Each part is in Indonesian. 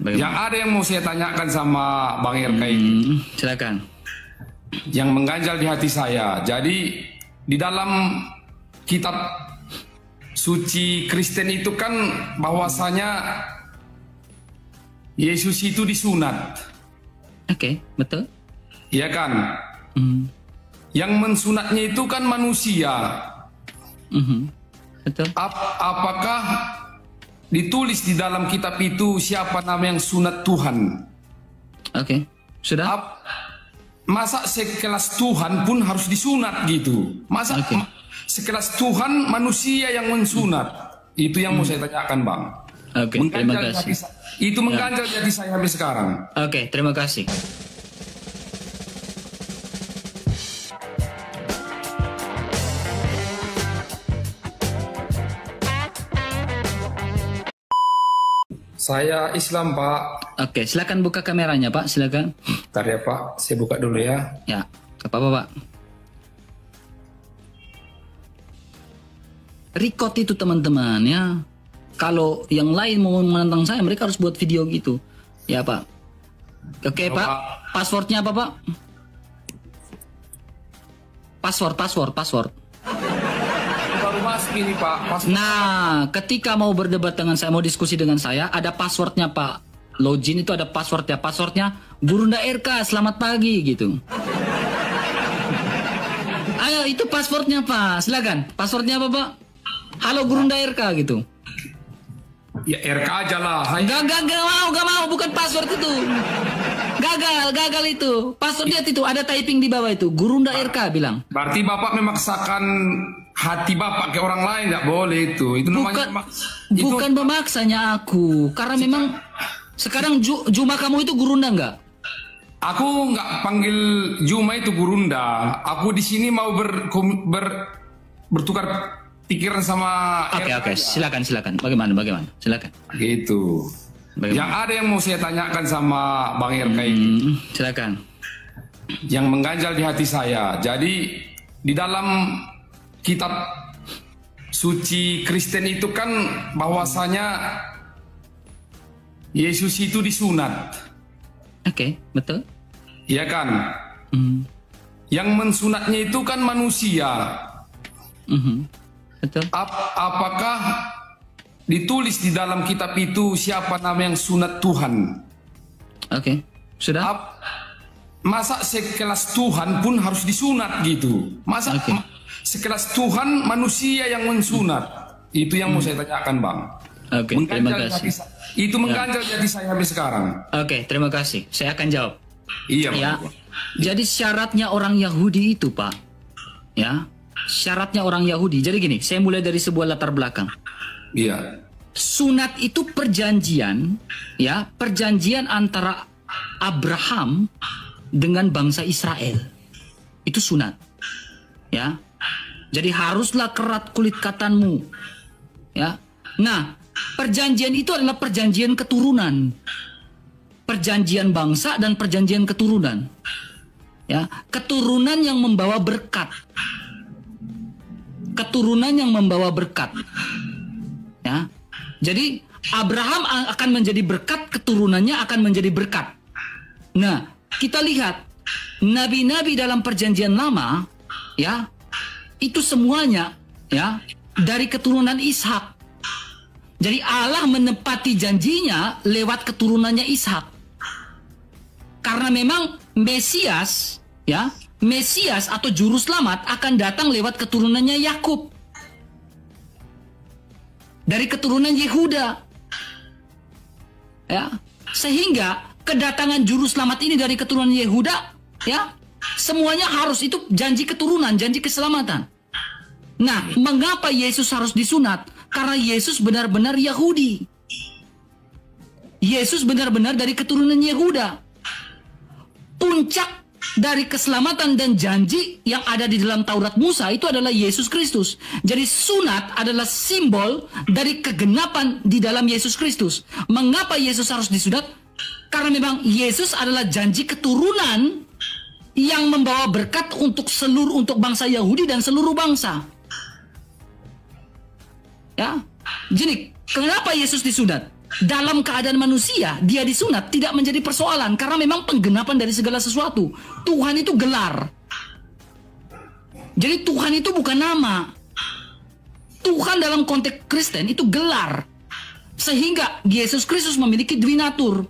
Yang ada yang mau saya tanyakan sama Bang RK ini. Silakan. Yang mengganjal di hati saya. Jadi di dalam kitab suci Kristen itu kan bahwasanya Yesus itu disunat. Oke, betul. Iya kan? Yang mensunatnya itu kan manusia. Betul. Apakah ditulis di dalam kitab itu siapa nama yang sunat Tuhan? Oke, sudah. Masa sekelas Tuhan pun harus disunat gitu? Masa sekelas Tuhan manusia yang mensunat? Itu yang mau saya tanyakan, Bang. Oke, terima kasih. Itu mengganjal jadi saya sampai sekarang. Oke, terima kasih. Saya Islam, Pak. Oke, silakan buka kameranya, Pak. Silakan. Bentar ya, Pak. Saya buka dulu ya. Ya, gak apa-apa, Pak. Record itu teman-teman ya. Kalau yang lain mau menentang saya, mereka harus buat video gitu. Ya, Pak. Oke, Pak. Passwordnya apa, Pak? Password. Baru masuk ini, Pak. Nah, ketika mau berdebat dengan saya, mau diskusi dengan saya, ada passwordnya, Pak. Login itu ada passwordnya. Passwordnya Gurunda RK, selamat pagi gitu. Ayo, itu passwordnya, Pak. Silakan. Passwordnya apa, Pak? Halo Gurunda RK gitu. Ya RK aja lah. Gak mau, bukan password itu. Gagal itu. Passwordnya itu ada typing di bawah itu. Gurunda RK bilang. Berarti Bapak memaksakan hati Bapak ke orang lain, nggak boleh itu. Itu namanya bukan memaksanya aku. Karena memang sekarang Juma kamu itu Gurunda nggak? Aku nggak panggil Juma itu Gurunda. Aku di sini mau bertukar pikiran sama. Oke. Silakan. Bagaimana? Silakan. Gitu. Bagaimana? Yang ada yang mau saya tanyakan sama Bang RK ini. Silakan. Yang mengganjal di hati saya. Jadi di dalam kitab suci Kristen itu kan bahwasanya Yesus itu disunat. Oke, betul. Iya kan? Yang mensunatnya itu kan manusia. Betul. Apakah ditulis di dalam kitab itu siapa nama yang sunat Tuhan? Oke, sudah. Masa sekelas Tuhan pun harus disunat gitu? Masa sekelas Tuhan manusia yang mensunat? Itu yang mau saya tanyakan, Bang. Oke, terima kasih. Itu mengganjal jadi saya sampai sekarang. Oke, terima kasih. Saya akan jawab. Iya, ya. Bang. Jadi syaratnya orang Yahudi itu, Pak. Ya. Syaratnya orang Yahudi. Jadi gini, saya mulai dari sebuah latar belakang. Iya. Sunat itu perjanjian, ya, perjanjian antara Abraham dengan bangsa Israel. Itu sunat. Ya. Jadi haruslah kerat kulit katanmu. Ya. Nah, perjanjian itu adalah perjanjian keturunan. Perjanjian bangsa dan perjanjian keturunan. Ya, keturunan yang membawa berkat. Keturunan yang membawa berkat. Ya. Jadi Abraham akan menjadi berkat, keturunannya akan menjadi berkat. Nah, kita lihat nabi-nabi dalam perjanjian lama, ya, itu semuanya, ya, dari keturunan Ishak. Jadi Allah menepati janjinya lewat keturunannya Ishak. Karena memang Mesias, ya, Mesias atau juru selamat akan datang lewat keturunannya Yakub. Dari keturunan Yehuda. Ya, sehingga kedatangan juru selamat ini dari keturunan Yehuda, ya, semuanya harus itu janji keturunan, janji keselamatan. Nah, mengapa Yesus harus disunat? Karena Yesus benar-benar Yahudi. Yesus benar-benar dari keturunan Yehuda. Puncak dari keselamatan dan janji yang ada di dalam Taurat Musa itu adalah Yesus Kristus. Jadi sunat adalah simbol dari kegenapan di dalam Yesus Kristus. Mengapa Yesus harus disunat? Karena memang Yesus adalah janji keturunan yang membawa berkat untuk bangsa Yahudi dan seluruh bangsa. Ya. Jadi kenapa Yesus disunat? dalam keadaan manusia dia disunat tidak menjadi persoalan karena memang penggenapan dari segala sesuatu. Tuhan itu gelar. Jadi Tuhan itu bukan nama. Tuhan dalam konteks Kristen itu gelar. Sehingga Yesus Kristus memiliki dwinatur.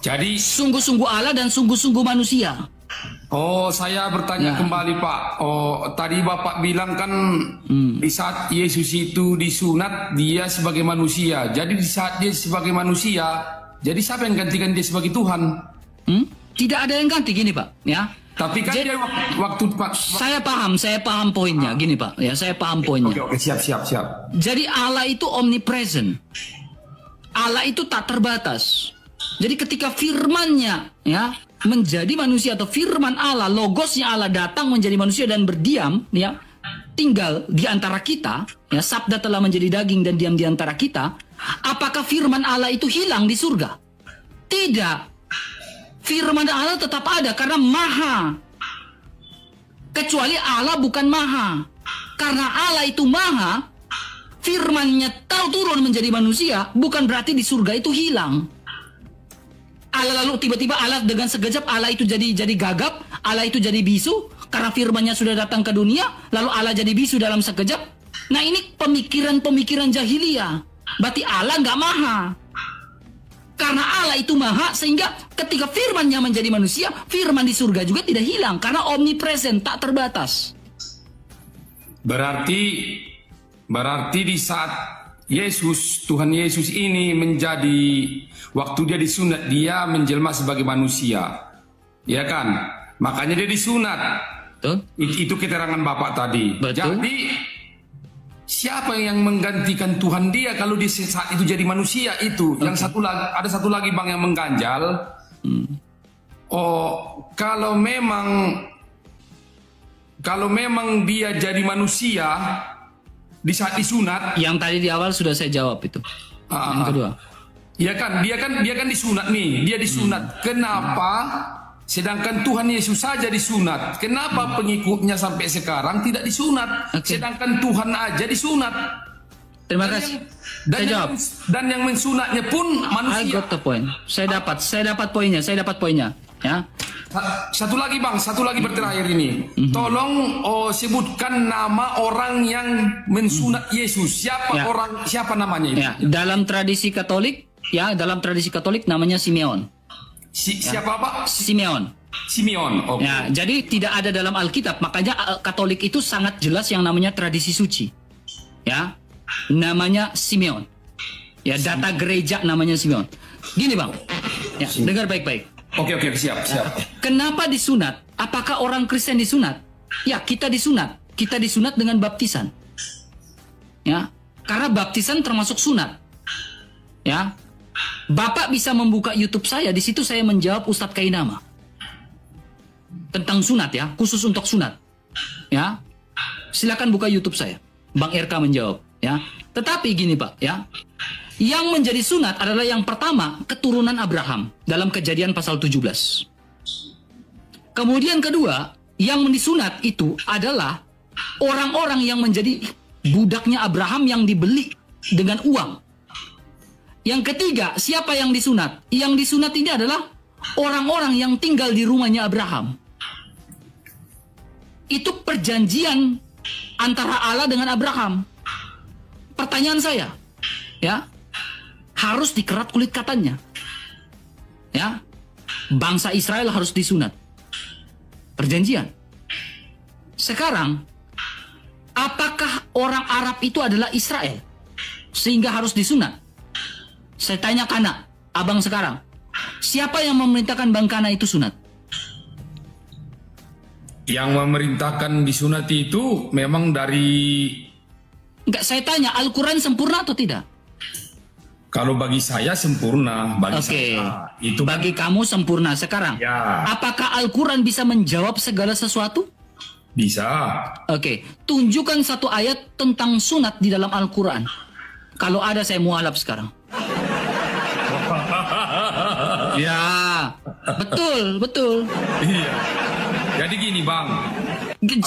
Jadi Sungguh-sungguh Allah dan sungguh-sungguh manusia. oh, saya bertanya kembali Pak. Oh, tadi Bapak bilang kan di saat Yesus itu disunat dia sebagai manusia. Jadi di saat dia sebagai manusia, jadi siapa yang gantikan dia sebagai Tuhan? Tidak ada yang ganti gini Pak, ya. Tapi kan dia waktu Pak. Saya paham poinnya. Gini Pak, ya saya paham poinnya. Oke, siap. Jadi Allah itu omnipresent. Allah itu tak terbatas. Jadi ketika firman-Nya ya menjadi manusia atau firman Allah, logosnya Allah datang menjadi manusia dan berdiam ya, tinggal di antara kita, ya, sabda telah menjadi daging dan diam di antara kita. Apakah firman Allah itu hilang di surga? Tidak. Firman Allah tetap ada karena maha. Kecuali Allah bukan maha. Karena Allah itu maha, firman-Nya turun menjadi manusia, bukan berarti di surga itu hilang. Allah lalu tiba-tiba Allah dengan sekejap Allah itu jadi gagap, Allah itu jadi bisu karena firman-Nya sudah datang ke dunia, lalu Allah jadi bisu dalam sekejap. Nah, ini pemikiran jahiliyah. Berarti Allah nggak maha. Karena Allah itu maha, sehingga ketika firman-Nya menjadi manusia, firman di surga juga tidak hilang karena omnipresent, tak terbatas. Berarti di saat Tuhan Yesus ini menjadi, waktu dia disunat, dia menjelma sebagai manusia, ya kan? Makanya dia disunat. Betul. Itu keterangan Bapak tadi. Betul. Jadi siapa yang menggantikan Tuhan dia kalau di saat itu jadi manusia itu? Okay. Yang ada satu lagi Bang yang mengganjal. Oh, kalau memang dia jadi manusia di saat disunat, yang tadi di awal sudah saya jawab itu. Yang kedua. Ya kan, dia kan disunat nih, dia disunat. Kenapa? Sedangkan Tuhan Yesus saja disunat. Kenapa pengikutnya sampai sekarang tidak disunat? Okay. Sedangkan Tuhan aja disunat. Terima kasih. Dan yang mensunatnya pun manusia. I got the point. Saya dapat poinnya. Ya. Satu lagi Bang, berterakhir ini. Tolong sebutkan nama orang yang mensunat Yesus. Siapa namanya itu? Ya, dalam tradisi Katolik namanya Simeon. Siapa Pak? Simeon. Okay. Ya, jadi tidak ada dalam Alkitab. Makanya Katolik itu sangat jelas yang namanya tradisi suci. Ya. Namanya Simeon. Ya, data gereja namanya Simeon. Gini Bang. Ya, dengar baik-baik. Oke, siap. Kenapa disunat? Apakah orang Kristen disunat? Ya, kita disunat. Kita disunat dengan baptisan. Ya, karena baptisan termasuk sunat. Ya, Bapak bisa membuka YouTube saya, di situ saya menjawab Ustadz Kainama tentang sunat ya, khusus untuk sunat. Ya, silakan buka YouTube saya, Bang RK menjawab. Ya, tetapi gini Pak, ya. Yang menjadi sunat adalah yang pertama, keturunan Abraham dalam Kejadian pasal 17. Kemudian kedua, yang disunat itu adalah orang-orang yang menjadi budaknya Abraham yang dibeli dengan uang. Yang ketiga, siapa yang disunat? Yang disunat ini adalah orang-orang yang tinggal di rumahnya Abraham. Itu perjanjian antara Allah dengan Abraham. Pertanyaan saya, ya, harus dikerat kulit katanya. Ya, bangsa Israel harus disunat. Perjanjian. Sekarang, apakah orang Arab itu adalah Israel sehingga harus disunat? Saya tanya Kana, abang sekarang, siapa yang memerintahkan Bang Kana itu sunat? Yang memerintahkan disunat itu memang dari... Enggak, saya tanya, Al-Quran sempurna atau tidak? Kalau bagi saya sempurna, bagi saya itu bagi kamu sempurna. Sekarang, ya. Apakah Al-Quran bisa menjawab segala sesuatu? Bisa. Oke, tunjukkan satu ayat tentang sunat di dalam Al-Quran. Kalau ada saya mualaf sekarang. Ya, betul. Iya. Jadi gini Bang.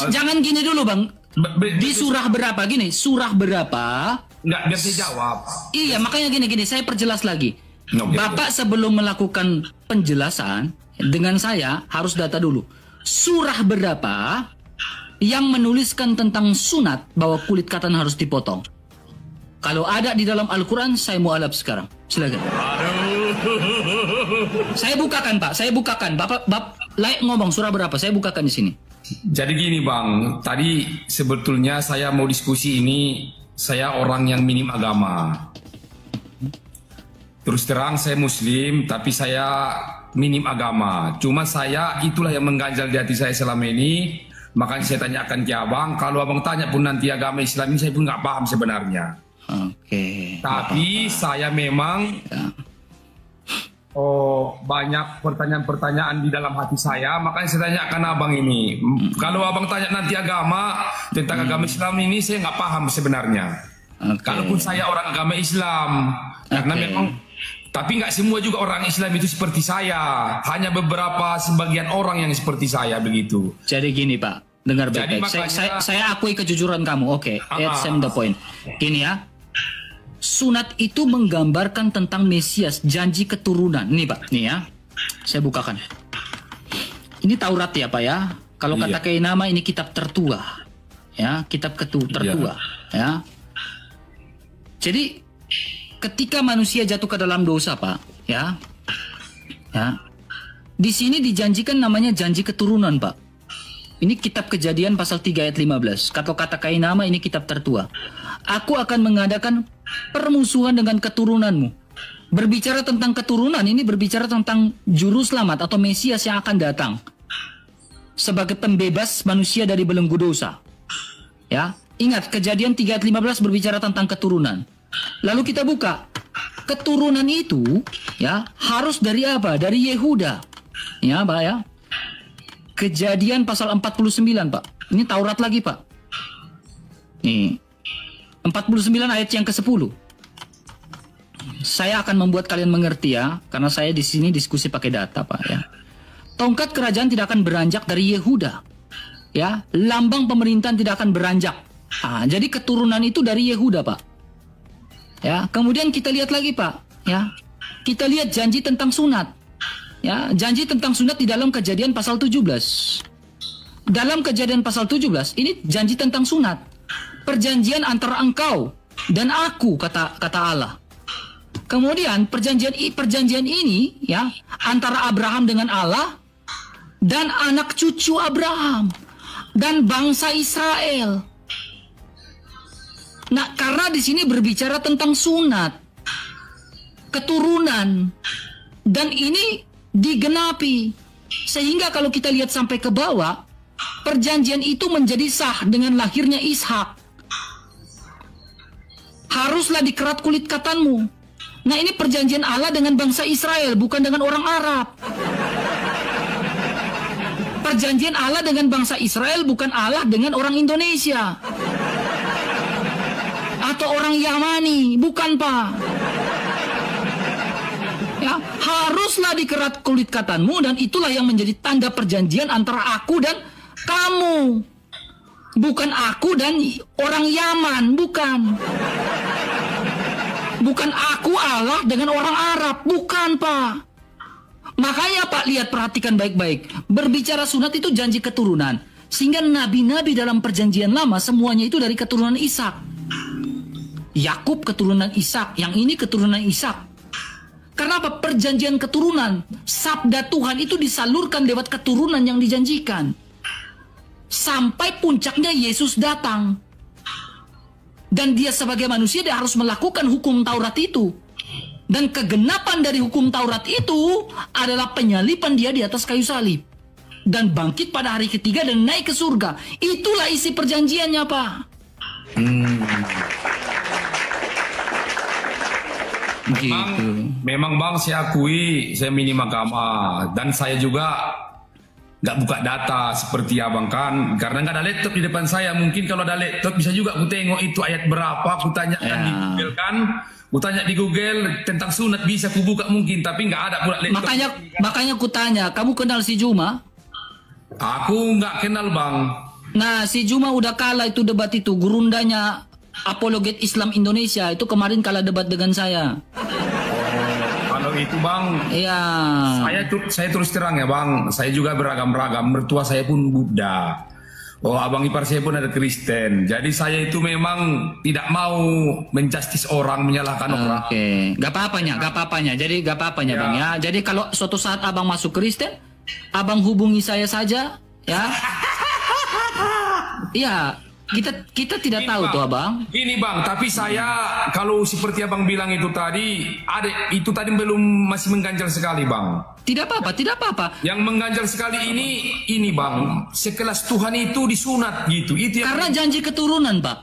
Jangan gini dulu Bang. Di surah berapa? Gini, surah berapa Nggak, biar saya jawab. Iya, makanya gini, saya perjelas lagi. Oke. Bapak sebelum melakukan penjelasan dengan saya harus data dulu. Surah berapa yang menuliskan tentang sunat bahwa kulit katan harus dipotong? Kalau ada di dalam Al-Quran, saya mualaf sekarang. Silakan. Saya bukakan, Pak. Saya bukakan. Bapak layak ngomong surah berapa? Saya bukakan di sini. Jadi gini Bang, tadi sebetulnya saya mau diskusi ini, saya orang yang minim agama. Terus terang saya Muslim, tapi saya minim agama. Cuma saya, itulah yang mengganjal di hati saya selama ini. Makanya saya tanyakan ke Abang, kalau Abang tanya pun nanti agama Islam ini, saya pun nggak paham sebenarnya. Oke. Tapi saya memang banyak pertanyaan-pertanyaan di dalam hati saya, makanya saya tanyakan Abang ini. Kalau Abang tanya nanti agama, tentang agama Islam ini, saya nggak paham sebenarnya. Kalaupun saya orang agama Islam, karena memang, tapi nggak semua juga orang Islam itu seperti saya. Hanya beberapa sebagian orang yang seperti saya begitu. Jadi gini Pak, dengar baik-baik. Saya akui kejujuran kamu. Oke, that's the point. Gini ya, sunat itu menggambarkan tentang Mesias, janji keturunan. Ini Pak, nih ya, saya bukakan. Ini Taurat ya Pak ya. Kalau kata Kiai Nama ini kitab tertua, ya, kitab tertua, ya. Jadi ketika manusia jatuh ke dalam dosa Pak, ya, di sini dijanjikan namanya janji keturunan Pak. Ini kitab Kejadian pasal 3 ayat 15. Kata Kiai Nama ini kitab tertua. Aku akan mengadakan permusuhan dengan keturunanmu. Berbicara tentang keturunan ini berbicara tentang juru selamat atau Mesias yang akan datang sebagai pembebas manusia dari belenggu dosa. Ya, ingat Kejadian 3 ayat 15 berbicara tentang keturunan. Lalu kita buka. Keturunan itu ya harus dari apa? Dari Yehuda. Ya, Pak ya. Kejadian pasal 49, Pak. Ini Taurat lagi, Pak. Nih. 49 ayat yang ke-10. Saya akan membuat kalian mengerti ya, karena saya di sini diskusi pakai data, Pak ya. Tongkat kerajaan tidak akan beranjak dari Yehuda. Ya, lambang pemerintahan tidak akan beranjak. Jadi keturunan itu dari Yehuda, Pak. Ya, kemudian kita lihat lagi, Pak, ya. Kita lihat janji tentang sunat. Ya, janji tentang sunat di dalam Kejadian pasal 17. Dalam Kejadian pasal 17 ini janji tentang sunat. Perjanjian antara engkau dan aku, kata Allah. Kemudian perjanjian ini ya antara Abraham dengan Allah dan anak cucu Abraham dan bangsa Israel. Nah, karena di sini berbicara tentang sunat, keturunan, dan ini digenapi. Sehingga kalau kita lihat sampai ke bawah, perjanjian itu menjadi sah dengan lahirnya Ishak. Haruslah dikerat kulit katanmu. Nah, ini perjanjian Allah dengan bangsa Israel, bukan dengan orang Arab. Perjanjian Allah dengan bangsa Israel, bukan Allah dengan orang Indonesia. Atau orang Yamani, bukan Pak. Ya, haruslah dikerat kulit katanmu, dan itulah yang menjadi tanda perjanjian antara aku dan kamu. Bukan aku dan orang Yaman, bukan. Bukan aku Allah dengan orang Arab, bukan Pak. Makanya Pak, lihat, perhatikan baik-baik. Berbicara sunat itu janji keturunan. Sehingga nabi-nabi dalam perjanjian lama semuanya itu dari keturunan Ishak. Yakub keturunan Ishak, yang ini keturunan Ishak. Karena apa? Perjanjian keturunan, sabda Tuhan itu disalurkan lewat keturunan yang dijanjikan. Sampai puncaknya Yesus datang. Dan dia sebagai manusia, dia harus melakukan hukum Taurat itu. Dan kegenapan dari hukum Taurat itu adalah penyalipan dia di atas kayu salib. Dan bangkit pada hari ketiga dan naik ke surga. Itulah isi perjanjiannya, Pak. Memang Bang, saya akui saya minim agama. Dan saya juga nggak buka data seperti Abang kan, karena nggak ada laptop di depan saya. Mungkin kalau ada laptop bisa juga aku tengok itu ayat berapa, aku tanyakan di Google kan. Aku tanya di Google tentang sunat, bisa aku buka mungkin, tapi nggak ada pula laptop. Makanya aku tanya, kamu kenal si Juma? Aku nggak kenal Bang. Nah, si Juma udah kalah itu debat itu, gurundanya apologet Islam Indonesia itu kemarin kalah debat dengan saya. Kalau itu bang, Iya. saya terus terang ya bang, saya juga beragam-ragam. Mertua saya pun Buddha. Oh, abang ipar saya pun ada Kristen. Jadi saya itu memang tidak mau menjustis orang, menyalahkan orang. Oke, gak apa-apanya. Jadi gak apa-apanya bang ya. Jadi kalau suatu saat abang masuk Kristen, abang hubungi saya saja, ya. Iya, kita tidak Gini, tahu bang. tuh abang. Gini bang, tapi saya kalau seperti abang bilang itu tadi, itu tadi belum masih mengganjal sekali bang. Tidak apa-apa. Yang mengganjal sekali ini bang, sekelas Tuhan itu disunat gitu. Itu yang Karena janji keturunan, Pak.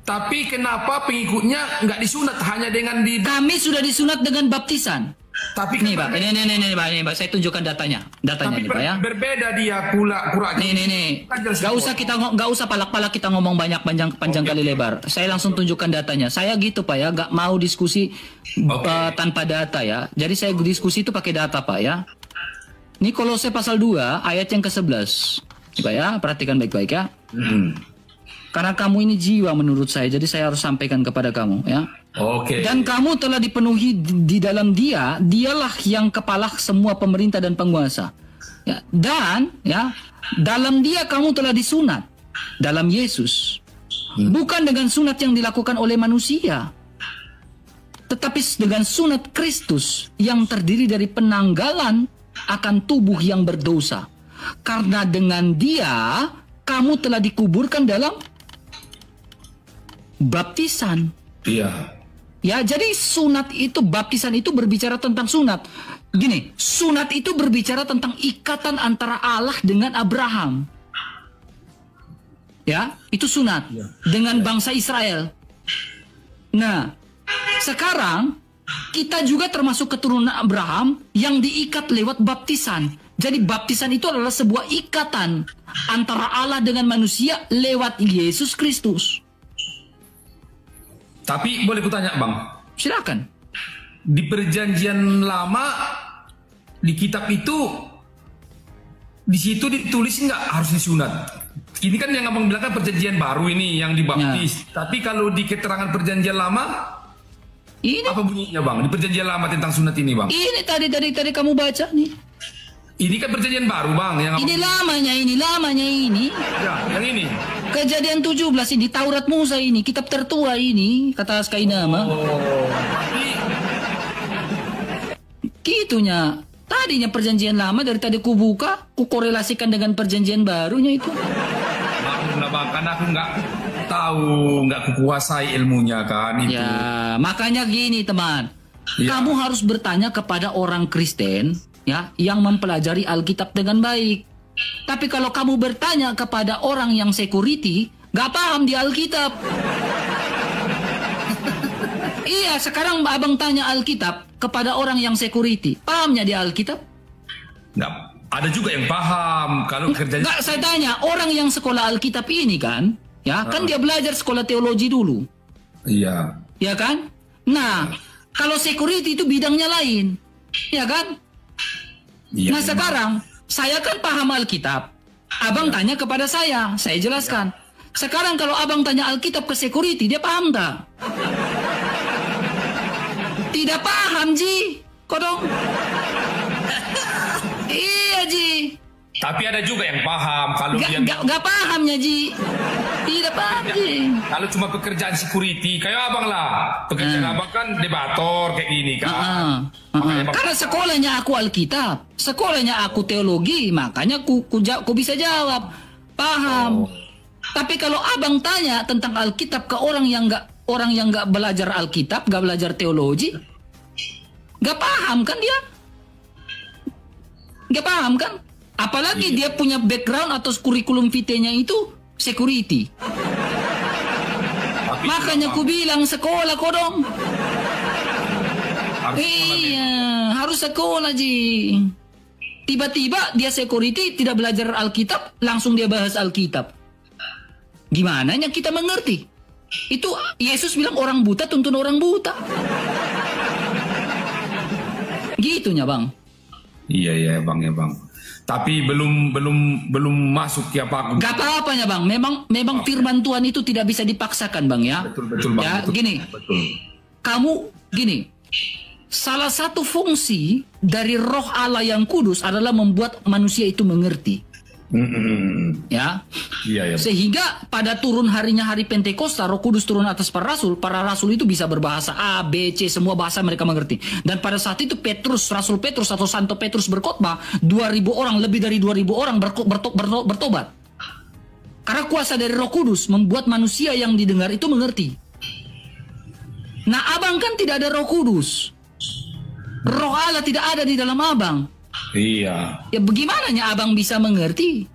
Tapi kenapa pengikutnya nggak disunat hanya dengan Kami sudah disunat dengan baptisan. Tapi Nih, Pak. Ini, Pak. Saya tunjukkan datanya. Datanya nih, Pak ya. Berbeda dia pula. Nih. Gak usah palak-palak kita ngomong banyak panjang kali lebar. Saya langsung tunjukkan datanya. Saya gitu, Pak ya. Gak mau diskusi tanpa data ya. Jadi saya diskusi itu pakai data, Pak ya. Ini Kolose pasal 2 ayat yang ke-11. Pak ya, perhatikan baik-baik ya. Karena kamu ini jiwa menurut saya, jadi saya harus sampaikan kepada kamu ya. Oke. Dan kamu telah dipenuhi di dalam dia, dialah yang kepala semua pemerintah dan penguasa. Ya, dan ya, dalam dia kamu telah disunat, dalam Yesus. Bukan dengan sunat yang dilakukan oleh manusia, tetapi dengan sunat Kristus yang terdiri dari penanggalan akan tubuh yang berdosa. Karena dengan dia kamu telah dikuburkan dalam baptisan. Iya. Ya, jadi sunat itu, baptisan itu berbicara tentang sunat. Gini, sunat itu berbicara tentang ikatan antara Allah dengan Abraham. Ya, itu sunat dengan bangsa Israel. Nah, sekarang kita juga termasuk keturunan Abraham yang diikat lewat baptisan. Jadi baptisan itu adalah sebuah ikatan antara Allah dengan manusia lewat Yesus Kristus. Tapi boleh kutanya bang, Silakan. di perjanjian lama di kitab itu di situ ditulis nggak harus disunat. Ini kan yang abang bilang kan perjanjian baru ini yang dibaptis. Tapi kalau di keterangan perjanjian lama Ini apa bunyinya bang? Di perjanjian lama tentang sunat ini bang? Ini tadi kamu baca nih. Ini kan perjanjian baru bang yang Ini lamanya ini. Ya, yang ini. Kejadian 17 ini, Taurat Musa ini, kitab tertua ini, kata Skainama. Tapi Gitunya. Tadinya perjanjian lama dari tadi ku buka, ku korelasikan dengan perjanjian barunya itu. maklumlah bang, karena aku nggak tahu, nggak kukuasai ilmunya kan itu. Ya, makanya gini teman. Ya. Kamu harus bertanya kepada orang Kristen ya yang mempelajari Alkitab dengan baik. Tapi kalau kamu bertanya kepada orang yang security, gak paham di Alkitab. Iya, sekarang abang tanya Alkitab kepada orang yang security, pahamnya di Alkitab? Nggak, ada juga yang paham kalau kerjanya. Nggak, saya tanya orang yang sekolah Alkitab ini kan, ya kan dia belajar sekolah teologi dulu, Iya. ya kan? Nah, kalau security itu bidangnya lain, ya kan? Iya, Nah sekarang saya kan paham Alkitab. Abang tanya kepada saya jelaskan. Sekarang kalau abang tanya Alkitab ke security, dia paham tak? Tidak paham, Ji. Kodong. Iya, Ji. Tapi ada juga yang paham kalau dia Gak pahamnya, Ji. Tidak paham, Ji. kalau cuma pekerjaan security kayak abang lah. Pekerjaan abang kan debator kayak gini kan. Makanya abang- Karena sekolahnya aku Alkitab, sekolahnya aku teologi, makanya ku bisa jawab. Paham. Tapi kalau abang tanya tentang Alkitab ke orang yang nggak belajar Alkitab, nggak belajar teologi, nggak paham kan dia? Nggak paham kan? Apalagi dia punya background atau kurikulum vitae-nya itu security. Tapi Makanya ku bilang sekolah kodong. harus Iya, harus sekolah, Ji. Tiba-tiba dia security tidak belajar Alkitab, langsung dia bahas Alkitab. Gimana yang kita mengerti? Itu Yesus bilang orang buta tuntun orang buta. Gitunya, Bang. Iya bang ya bang. Tapi belum masuk ya Pak. Gak apa-apanya Bang. Memang firman Tuhan itu tidak bisa dipaksakan Bang ya. Betul Bang. Ya, betul, gini. Betul. Kamu gini. Salah satu fungsi dari Roh Allah yang kudus adalah membuat manusia itu mengerti. Ya. Iya. Sehingga pada turun harinya hari Pentakosta, Roh Kudus turun atas para rasul itu bisa berbahasa A, B, C, semua bahasa mereka mengerti. Dan pada saat itu Rasul Petrus atau Santo Petrus berkhotbah, 2.000 orang, lebih dari 2.000 orang bertobat. Karena kuasa dari Roh Kudus membuat manusia yang didengar itu mengerti. Nah, Abang kan tidak ada Roh Kudus. Roh Allah tidak ada di dalam Abang. Iya. Ya bagaimananya Abang bisa mengerti?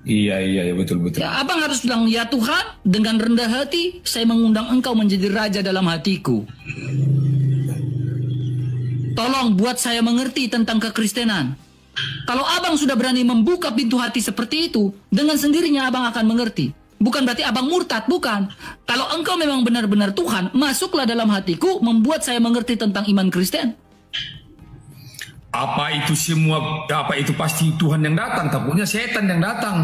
Iya, betul. Ya, Abang harus bilang, ya Tuhan, dengan rendah hati, saya mengundang Engkau menjadi Raja dalam hatiku. Tolong buat saya mengerti tentang kekristenan. Kalau Abang sudah berani membuka pintu hati seperti itu, dengan sendirinya Abang akan mengerti. Bukan berarti Abang murtad, bukan. Kalau Engkau memang benar-benar Tuhan, masuklah dalam hatiku, membuat saya mengerti tentang iman Kristen. Apa itu pasti Tuhan yang datang, takutnya setan yang datang.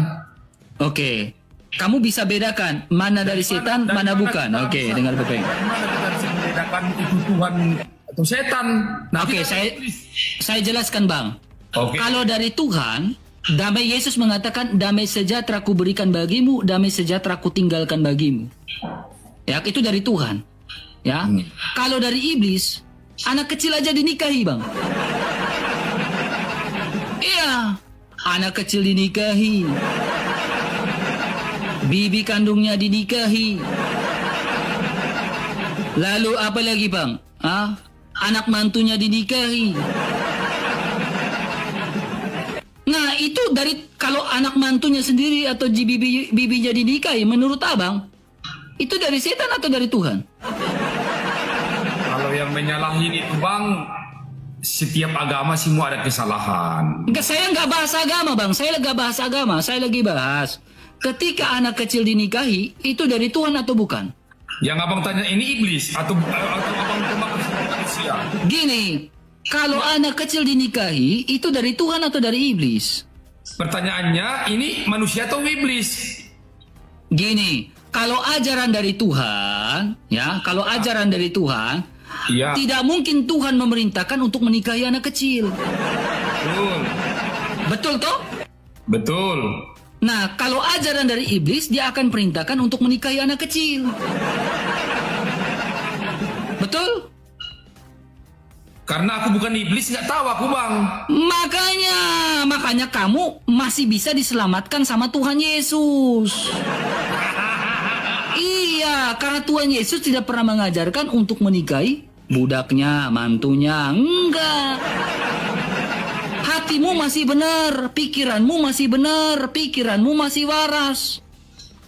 Oke. Kamu bisa bedakan mana dari setan, mana bukan. Oke, dengar baik. Mana kita bisa membedakan itu Tuhan atau setan? Oke, saya jelaskan Bang. Oke. Kalau dari Tuhan, damai Yesus mengatakan, damai sejahtera ku berikan bagimu, damai sejahtera ku tinggalkan bagimu. Ya, itu dari Tuhan. Ya. Kalau dari iblis, anak kecil aja dinikahi Bang. Iya, anak kecil dinikahi, bibi kandungnya dinikahi. Lalu apa lagi Bang? Anak mantunya dinikahi. Nah itu kalau anak mantunya sendiri atau bibinya dinikahi, menurut Abang, itu dari setan atau dari Tuhan? Kalau yang menyalahin itu Bang, setiap agama semua ada kesalahan. Enggak, saya nggak bahas agama Bang. Saya nggak bahas agama. Saya lagi bahas ketika anak kecil dinikahi, itu dari Tuhan atau bukan? Yang Abang tanya ini iblis atau Abang kemakan manusia? Gini, kalau anak kecil dinikahi, itu dari Tuhan atau dari iblis? Pertanyaannya ini manusia atau iblis? Gini, kalau ajaran dari Tuhan, ya, kalau ajaran dari Tuhan, iya. Tidak mungkin Tuhan memerintahkan untuk menikahi anak kecil. Betul. Betul toh? Betul. Nah, kalau ajaran dari iblis, dia akan perintahkan untuk menikahi anak kecil. Betul? Karena aku bukan iblis, nggak tahu aku Bang. Makanya kamu masih bisa diselamatkan sama Tuhan Yesus. Iya, karena Tuhan Yesus tidak pernah mengajarkan untuk menikahi budaknya, mantunya. Enggak. Hatimu masih benar, pikiranmu masih benar, pikiranmu masih waras.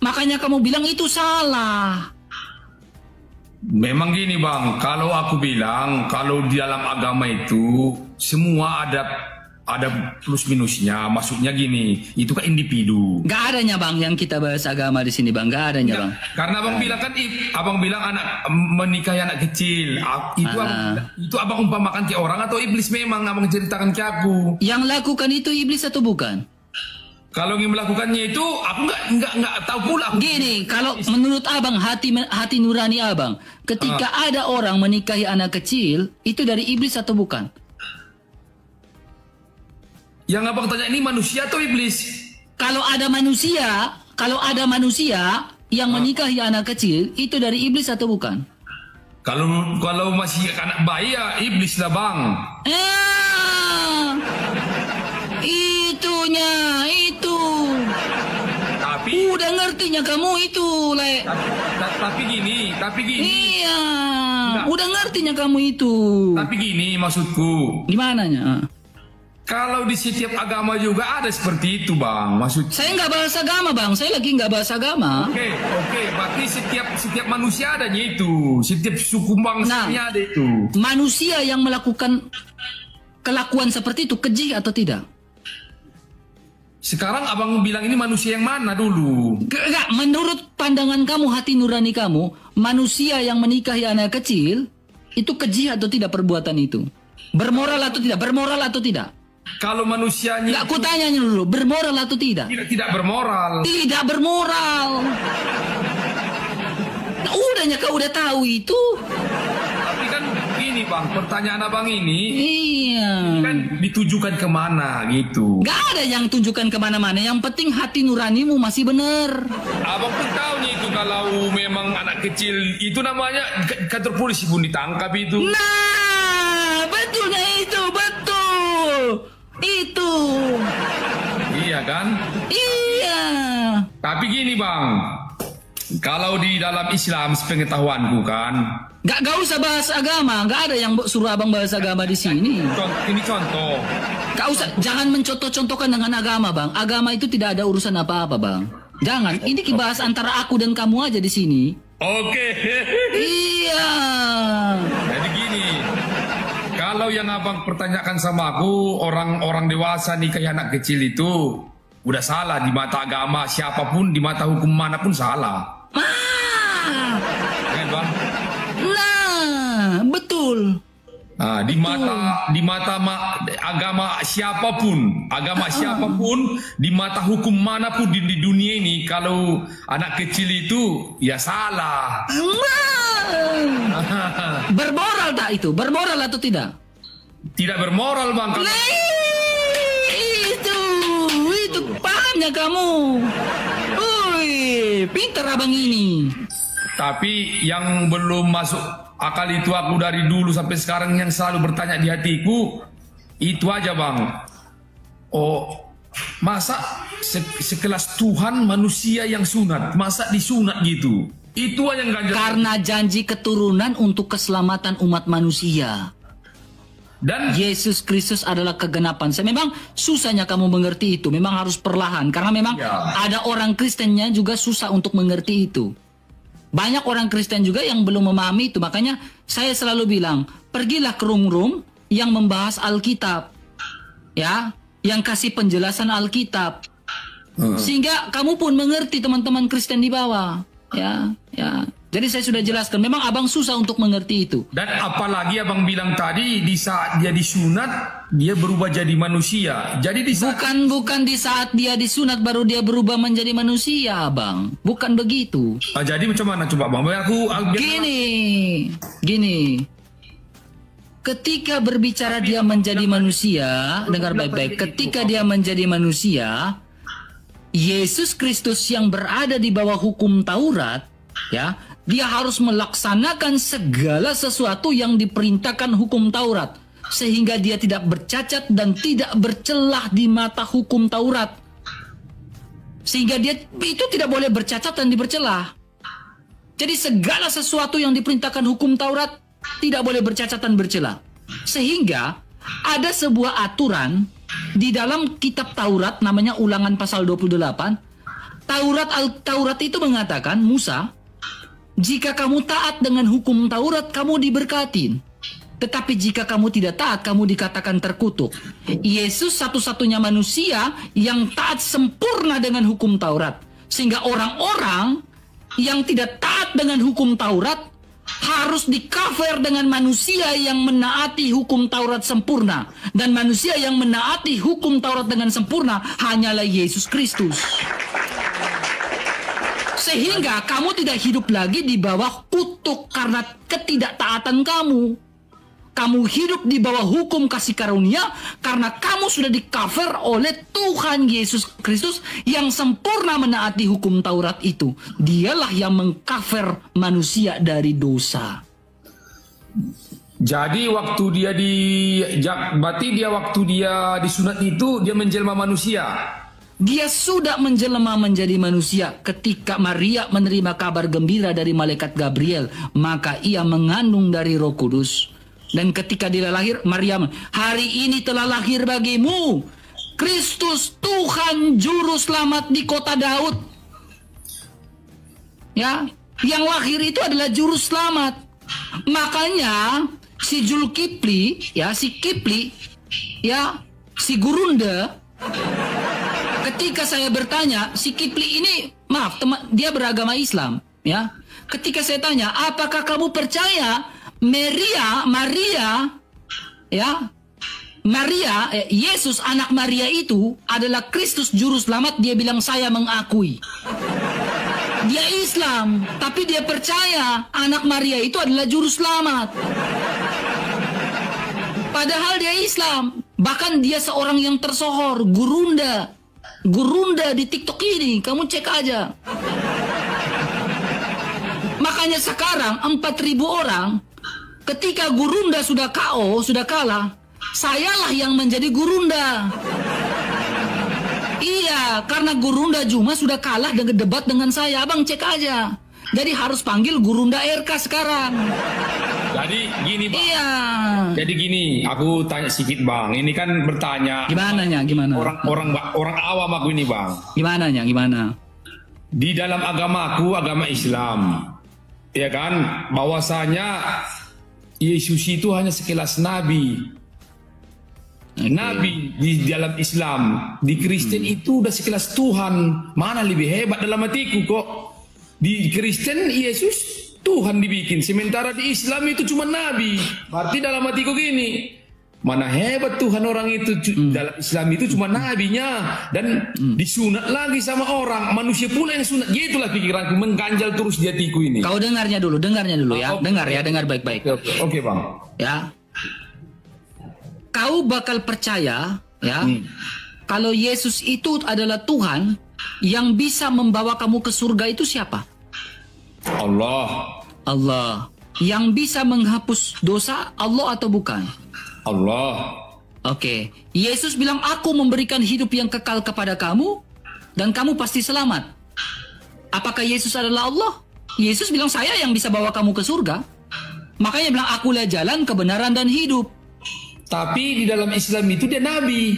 Makanya kamu bilang itu salah. Memang gini Bang, kalau aku bilang, kalau di dalam agama itu semua ada plus minusnya. Maksudnya gini, itu kan individu. Gak adanya Bang yang kita bahas agama di sini Bang, gak adanya Bang. Karena Abang bilang kan, Abang bilang anak menikahi anak kecil. Itu Abang umpamakan ke orang atau iblis memang Abang ceritakan ke aku. Yang lakukan itu iblis atau bukan? Kalau yang melakukannya itu, aku nggak tahu pula. Gini, kalau menurut Abang, hati nurani Abang, ketika ada orang menikahi anak kecil, itu dari iblis atau bukan? Yang Abang tanya ini manusia atau iblis? Kalau ada manusia yang menikahi anak kecil, itu dari iblis atau bukan? Kalau masih anak bayi ya iblis lah Bang. Itunya itu. Tapi udah ngertinya kamu itu, Le. Tapi gini. Iya. Enggak. Udah ngertinya kamu itu. Tapi gini maksudku. Gimananya? Kalau di setiap agama juga ada seperti itu Bang. Saya nggak bahas agama Bang. Saya lagi nggak bahas agama. Oke. Berarti setiap manusia adanya itu. Setiap suku bangsanya ada itu. Manusia yang melakukan kelakuan seperti itu keji atau tidak? Sekarang Abang bilang ini manusia yang mana dulu? Enggak, menurut pandangan kamu, hati nurani kamu, manusia yang menikahi anak kecil itu keji atau tidak perbuatan itu? Bermoral atau tidak? Bermoral atau tidak? Kalau manusianya Nggak kutanya dulu, bermoral atau tidak? tidak bermoral. Tidak bermoral. Nah, udahnya kau udah tahu itu. Tapi kan gini bang, pertanyaan abang ini Iya. kan ditujukan kemana gitu. Gak ada yang tunjukkan kemana-mana. Yang penting hati nuranimu masih benar. Abang pun tahu nih itu kalau memang anak kecil itu namanya kantor polisi pun ditangkap itu. Nah, betulnya itu, betul. Itu. Iya kan? Iya. Tapi gini bang, kalau di dalam Islam sepengetahuanku kan, Gak usah bahas agama. Gak ada yang suruh abang bahas agama di sini. ini contoh. Gak usah, jangan mencontoh-contohkan dengan agama, bang. Agama itu tidak ada urusan apa-apa, bang. Jangan. Ini dibahas antara aku dan kamu aja di sini. Oke. Iya. Jadi gini, kalau yang abang pertanyakan sama aku, orang-orang dewasa nikahi anak kecil itu udah salah di mata agama siapapun, di mata hukum manapun salah. Kan bang? Nah, betul. Nah, di mata agama siapapun, di mata hukum manapun di dunia ini, kalau anak kecil itu ya salah. Bermoral tak itu? Bermoral atau tidak? Tidak bermoral bang. Itu pahamnya kamu. Wih, pintar abang ini. Tapi yang belum masuk akal itu aku dari dulu sampai sekarang yang selalu bertanya di hatiku itu aja bang. Oh, masa sekelas Tuhan manusia yang sunat, masa disunat gitu? Itu aja yang ganjil. Karena janji keturunan untuk keselamatan umat manusia. Dan Yesus Kristus adalah kegenapan. Memang susahnya kamu mengerti itu. Memang harus perlahan. Karena memang ada orang Kristennya juga susah untuk mengerti itu. Banyak orang Kristen juga yang belum memahami itu. Makanya saya selalu bilang, pergilah ke room-room yang membahas Alkitab. Ya, yang kasih penjelasan Alkitab. Sehingga kamu pun mengerti teman-teman Kristen di bawah. Ya. Jadi saya sudah jelaskan, memang abang susah untuk mengerti itu. Dan apalagi abang bilang tadi, di saat dia disunat, dia berubah jadi manusia. Jadi di saat... Bukan di saat dia disunat baru dia berubah menjadi manusia, abang. Bukan begitu. Jadi macam mana coba bang? Gini. Ketika berbicara dia menjadi manusia, dengar baik-baik. Ketika dia menjadi manusia, Yesus Kristus yang berada di bawah hukum Taurat, ya, dia harus melaksanakan segala sesuatu yang diperintahkan hukum Taurat, sehingga dia tidak bercacat dan tidak bercelah di mata hukum Taurat, sehingga dia itu tidak boleh bercacat dan dibercelah. Jadi segala sesuatu yang diperintahkan hukum Taurat tidak boleh bercacat dan bercelah, sehingga ada sebuah aturan di dalam kitab Taurat, namanya Ulangan pasal 28. Taurat itu mengatakan, Musa, jika kamu taat dengan hukum Taurat, kamu diberkatin. Tetapi jika kamu tidak taat, kamu dikatakan terkutuk. Yesus satu-satunya manusia yang taat sempurna dengan hukum Taurat. Sehingga orang-orang yang tidak taat dengan hukum Taurat harus di-cover dengan manusia yang menaati hukum Taurat sempurna. Dan manusia yang menaati hukum Taurat dengan sempurna hanyalah Yesus Kristus. Sehingga kamu tidak hidup lagi di bawah kutuk karena ketidaktaatan kamu. Kamu hidup di bawah hukum kasih karunia karena kamu sudah di-cover oleh Tuhan Yesus Kristus yang sempurna menaati hukum Taurat itu. Dialah yang meng-cover manusia dari dosa. Jadi waktu dia disunat itu dia menjelma manusia. Dia sudah menjelma menjadi manusia ketika Maria menerima kabar gembira dari malaikat Gabriel, maka ia mengandung dari Roh Kudus. Dan ketika dia lahir, Maria, hari ini telah lahir bagimu Kristus Tuhan Juru Selamat di kota Daud. Ya, yang lahir itu adalah Juru Selamat. Makanya si Zulkifli, ya, si Kifli, ya, si Gurunda, ketika saya bertanya, si Kifli ini, maaf, dia beragama Islam, ya. Ketika saya tanya, apakah kamu percaya Maria, ya, Yesus anak Maria itu adalah Kristus juru selamat. Dia bilang saya mengakui. Dia Islam, tapi dia percaya anak Maria itu adalah juru selamat. Padahal dia Islam. Bahkan dia seorang yang tersohor, gurunda. Gurunda di TikTok ini, kamu cek aja. Makanya sekarang 4.000 orang, ketika gurunda sudah KO, sudah kalah, sayalah yang menjadi gurunda. Iya, karena gurunda Juma sudah kalah dengan debat dengan saya. Abang cek aja. Jadi harus panggil gurunda RK sekarang. Jadi gini bang. Iya. Jadi gini, aku tanya sedikit bang. Ini kan bertanya. Gimana? Orang awam aku ini bang. Gimana? Di dalam agamaku, agama Islam, ya kan, bahwasanya Yesus itu hanya sekelas nabi. Okay. Nabi di dalam Islam, di Kristen itu udah sekelas Tuhan. Mana lebih hebat dalam hatiku kok? Di Kristen Yesus Tuhan dibikin, sementara di Islam itu cuma nabi. Berarti dalam hatiku gini, mana hebat Tuhan orang itu. Dalam Islam itu cuma nabinya dan disunat lagi sama orang manusia pula yang sunat. Gitulah pikiranku, mengganjal terus di hatiku ini. Kau dengarnya dulu ya. Dengar baik-baik. Oke, bang. Ya. Kau bakal percaya ya kalau Yesus itu adalah Tuhan yang bisa membawa kamu ke surga. Itu siapa? Allah. Yang bisa menghapus dosa, Allah atau bukan? Allah. Oke. Yesus bilang aku memberikan hidup yang kekal kepada kamu dan kamu pasti selamat. Apakah Yesus adalah Allah? Yesus bilang saya yang bisa bawa kamu ke surga. Makanya bilang akulah jalan, kebenaran dan hidup. Tapi di dalam Islam itu dia nabi.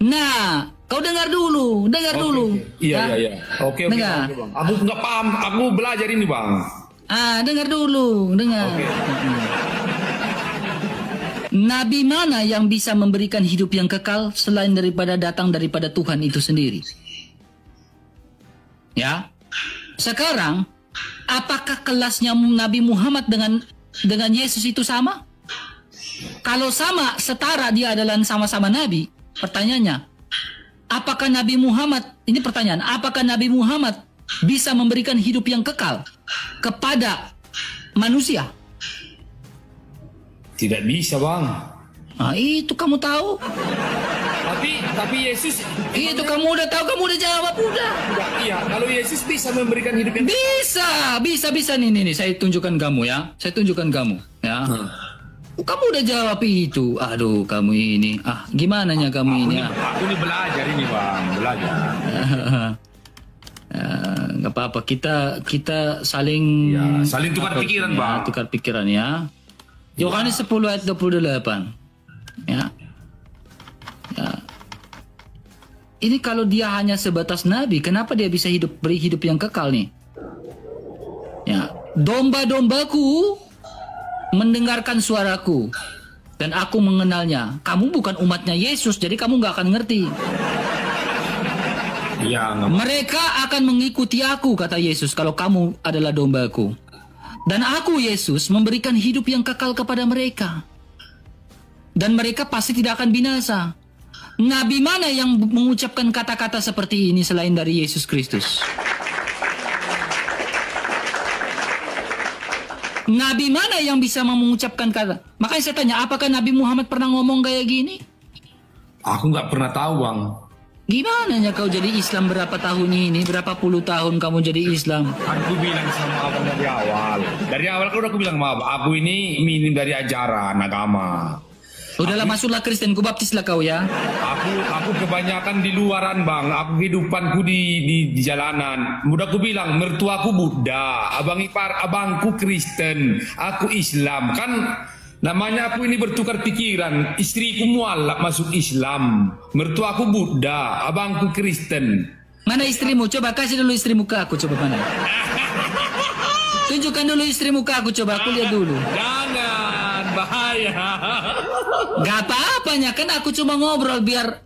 Nah, kau dengar dulu. Iya. Oke, dengar. Bang. Aku nggak paham, aku belajar ini bang. Dengar dulu. Okay. Nabi mana yang bisa memberikan hidup yang kekal selain datang daripada Tuhan itu sendiri? Ya. Sekarang, apakah kelasnya Nabi Muhammad dengan Yesus itu sama? Kalau sama, setara, dia adalah sama-sama Nabi. Pertanyaannya, apakah Nabi Muhammad, ini pertanyaan, apakah Nabi Muhammad bisa memberikan hidup yang kekal kepada manusia? Tidak bisa bang. Itu kamu tahu. Tapi Yesus itu kamu udah tahu, kamu udah jawab udah. Iya, kalau Yesus bisa memberikan hidup yang bisa nih saya tunjukkan kamu ya. Kamu udah jawab itu. Aduh, kamu ini. Gimana kamu ini? Aku ini belajar ini, Bang. Belajar. Nggak apa-apa. Kita saling tukar pikiran, Bang. Tukar pikiran ya. Yohanes 10 ayat 28. Ya. Ini kalau dia hanya sebatas nabi, kenapa dia bisa beri hidup yang kekal nih? Ya, domba-dombaku mendengarkan suaraku dan aku mengenalnya. Kamu bukan umatnya Yesus, jadi kamu nggak akan ngerti. Ya, mereka akan mengikuti aku, kata Yesus, kalau kamu adalah dombaku. Dan aku, Yesus, memberikan hidup yang kekal kepada mereka. Dan mereka pasti tidak akan binasa. Nabi mana yang mengucapkan kata-kata seperti ini selain dari Yesus Kristus? Nabi mana yang bisa mengucapkan kata? Makanya saya tanya, apakah Nabi Muhammad pernah ngomong kayak gini? Aku nggak pernah tahu, Bang. Gimana kau jadi Islam berapa tahun ini? Berapa puluh tahun kamu jadi Islam? Aku bilang sama abang dari awal. Dari awal kan udah aku bilang sama abang, aku ini minim dari ajaran agama. Udahlah, masuklah Kristen, ku baptislah kau ya. Aku kebanyakan di luaran, Bang. Aku kehidupanku di jalanan. Udah aku bilang, mertuaku Buddha, abangku Kristen, aku Islam. Kan namanya aku ini bertukar pikiran. Istriku mualaf masuk Islam. Mertuaku Buddha, abangku Kristen. Mana istrimu? Coba kasih dulu istrimu ke aku, coba mana? Tunjukkan dulu istrimu ke aku, coba aku lihat dulu. Jangan, bahaya. Gak apa-apanya, kan aku cuma ngobrol biar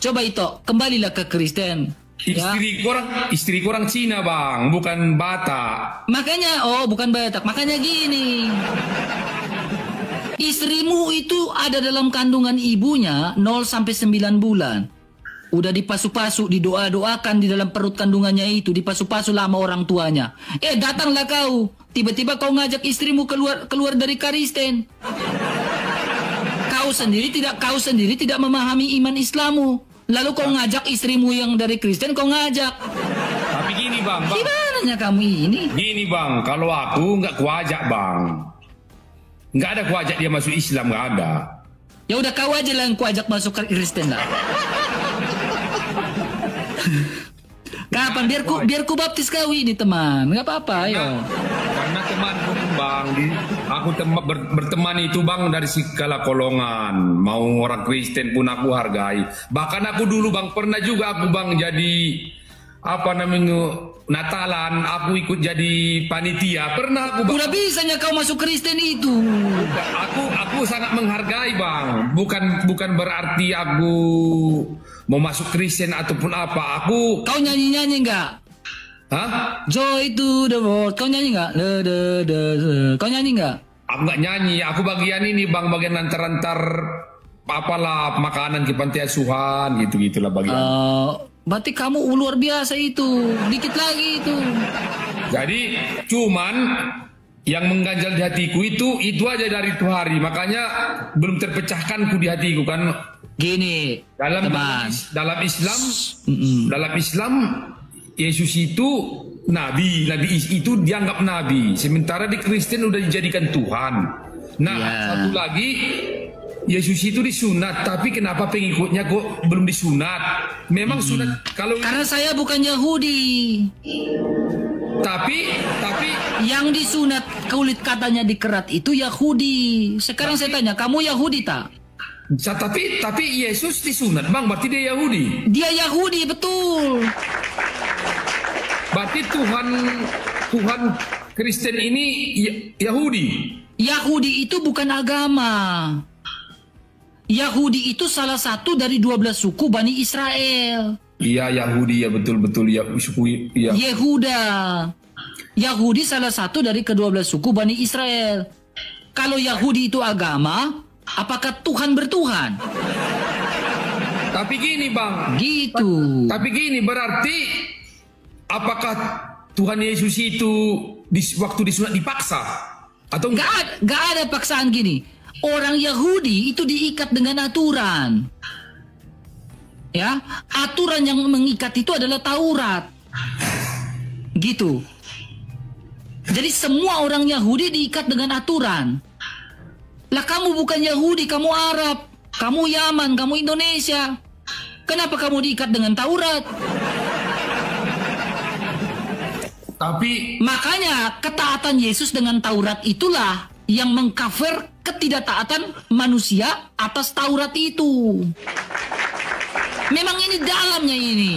coba kembalilah ke Kristen. Istri kurang Cina, Bang, bukan Batak. Makanya, bukan Batak. Makanya gini. Istrimu itu ada dalam kandungan ibunya 0 sampai 9 bulan. Udah dipasu-pasu, didoa-doakan di dalam perut kandungannya itu, dipasu-pasu lama orang tuanya. Datanglah kau, tiba-tiba kau ngajak istrimu keluar dari Kristen. Kau sendiri tidak memahami iman Islammu. Lalu kau ngajak istrimu yang dari Kristen, kau ngajak. Tapi gini bang. Gimana kamu ini? Gini bang, kalau aku nggak kuajak bang. Nggak ada kuajak dia masuk Islam, nggak ada. Ya udah kau aja lah yang kuajak masuk Kristen lah. Kapan? Biar ku baptis kau ini teman. Nggak apa-apa, ayo. Karena temanku bang, aku berteman itu bang dari segala golongan. Mau orang Kristen pun aku hargai. Bahkan aku dulu bang pernah juga aku bang jadi Natalan, aku ikut jadi panitia. Pernah aku bang. Udah bisanya kau masuk Kristen itu. Aku sangat menghargai bang. Bukan berarti aku mau masuk Kristen ataupun apa. Kau nyanyi enggak? Hah? Joy to the world. Kau nyanyi enggak? Kau nyanyi enggak? Aku nggak nyanyi. Aku bagian ini bang, bagian antar apalah makanan ke panti asuhan gitulah bagian. Berarti kamu luar biasa itu. Dikit lagi itu. Jadi cuman yang mengganjal di hatiku itu aja dari itu hari. Makanya belum terpecahkanku di hatiku kan. Gini, dalam Islam Yesus itu nabi itu dianggap nabi. Sementara di Kristen udah dijadikan Tuhan. Nah, satu lagi Yesus itu disunat, tapi kenapa pengikutnya kok belum disunat? Memang sunat karena saya bukan Yahudi. Tapi yang disunat kulit katanya dikerat itu Yahudi. Sekarang saya tanya, kamu Yahudi tak? Tapi Yesus disunat, bang. Berarti dia Yahudi. Dia Yahudi, betul. Berarti Tuhan Kristen ini Yahudi. Yahudi itu bukan agama. Yahudi itu salah satu dari 12 suku Bani Israel. Iya, Yahudi, ya betul ya suku ya. Yehuda. Yahudi salah satu dari ke-12 suku Bani Israel. Kalau Yahudi itu agama, apakah Tuhan bertuhan? Tapi gini bang. Gitu. Tapi gini, berarti apakah Tuhan Yesus itu waktu disunat dipaksa? Atau enggak ada paksaan gini. Orang Yahudi itu diikat dengan aturan. Ya, aturan yang mengikat itu adalah Taurat. Gitu. Jadi semua orang Yahudi diikat dengan aturan. Lah kamu bukan Yahudi, kamu Arab, kamu Yaman, kamu Indonesia. Kenapa kamu diikat dengan Taurat? Tapi makanya ketaatan Yesus dengan Taurat itulah yang mengcover ketidaktaatan manusia atas Taurat itu. Memang ini dalamnya ini.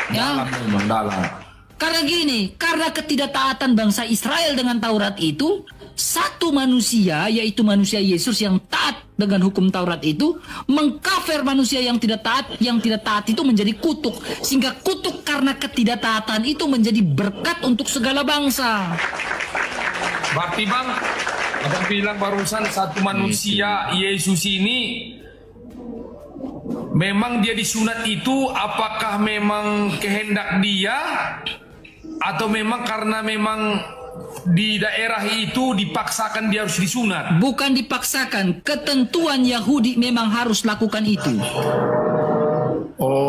Ya. Dalam. Karena gini, karena ketidaktaatan bangsa Israel dengan Taurat itu, satu manusia, yaitu manusia Yesus yang taat dengan hukum Taurat itu, mengcover manusia yang tidak taat itu menjadi kutuk. Sehingga kutuk karena ketidaktaatan itu menjadi berkat untuk segala bangsa. Berarti bang, abang bilang barusan satu manusia Yesus ini memang dia disunat itu apakah memang kehendak dia atau memang karena memang di daerah itu dipaksakan dia harus disunat? Bukan dipaksakan, ketentuan Yahudi memang harus lakukan itu.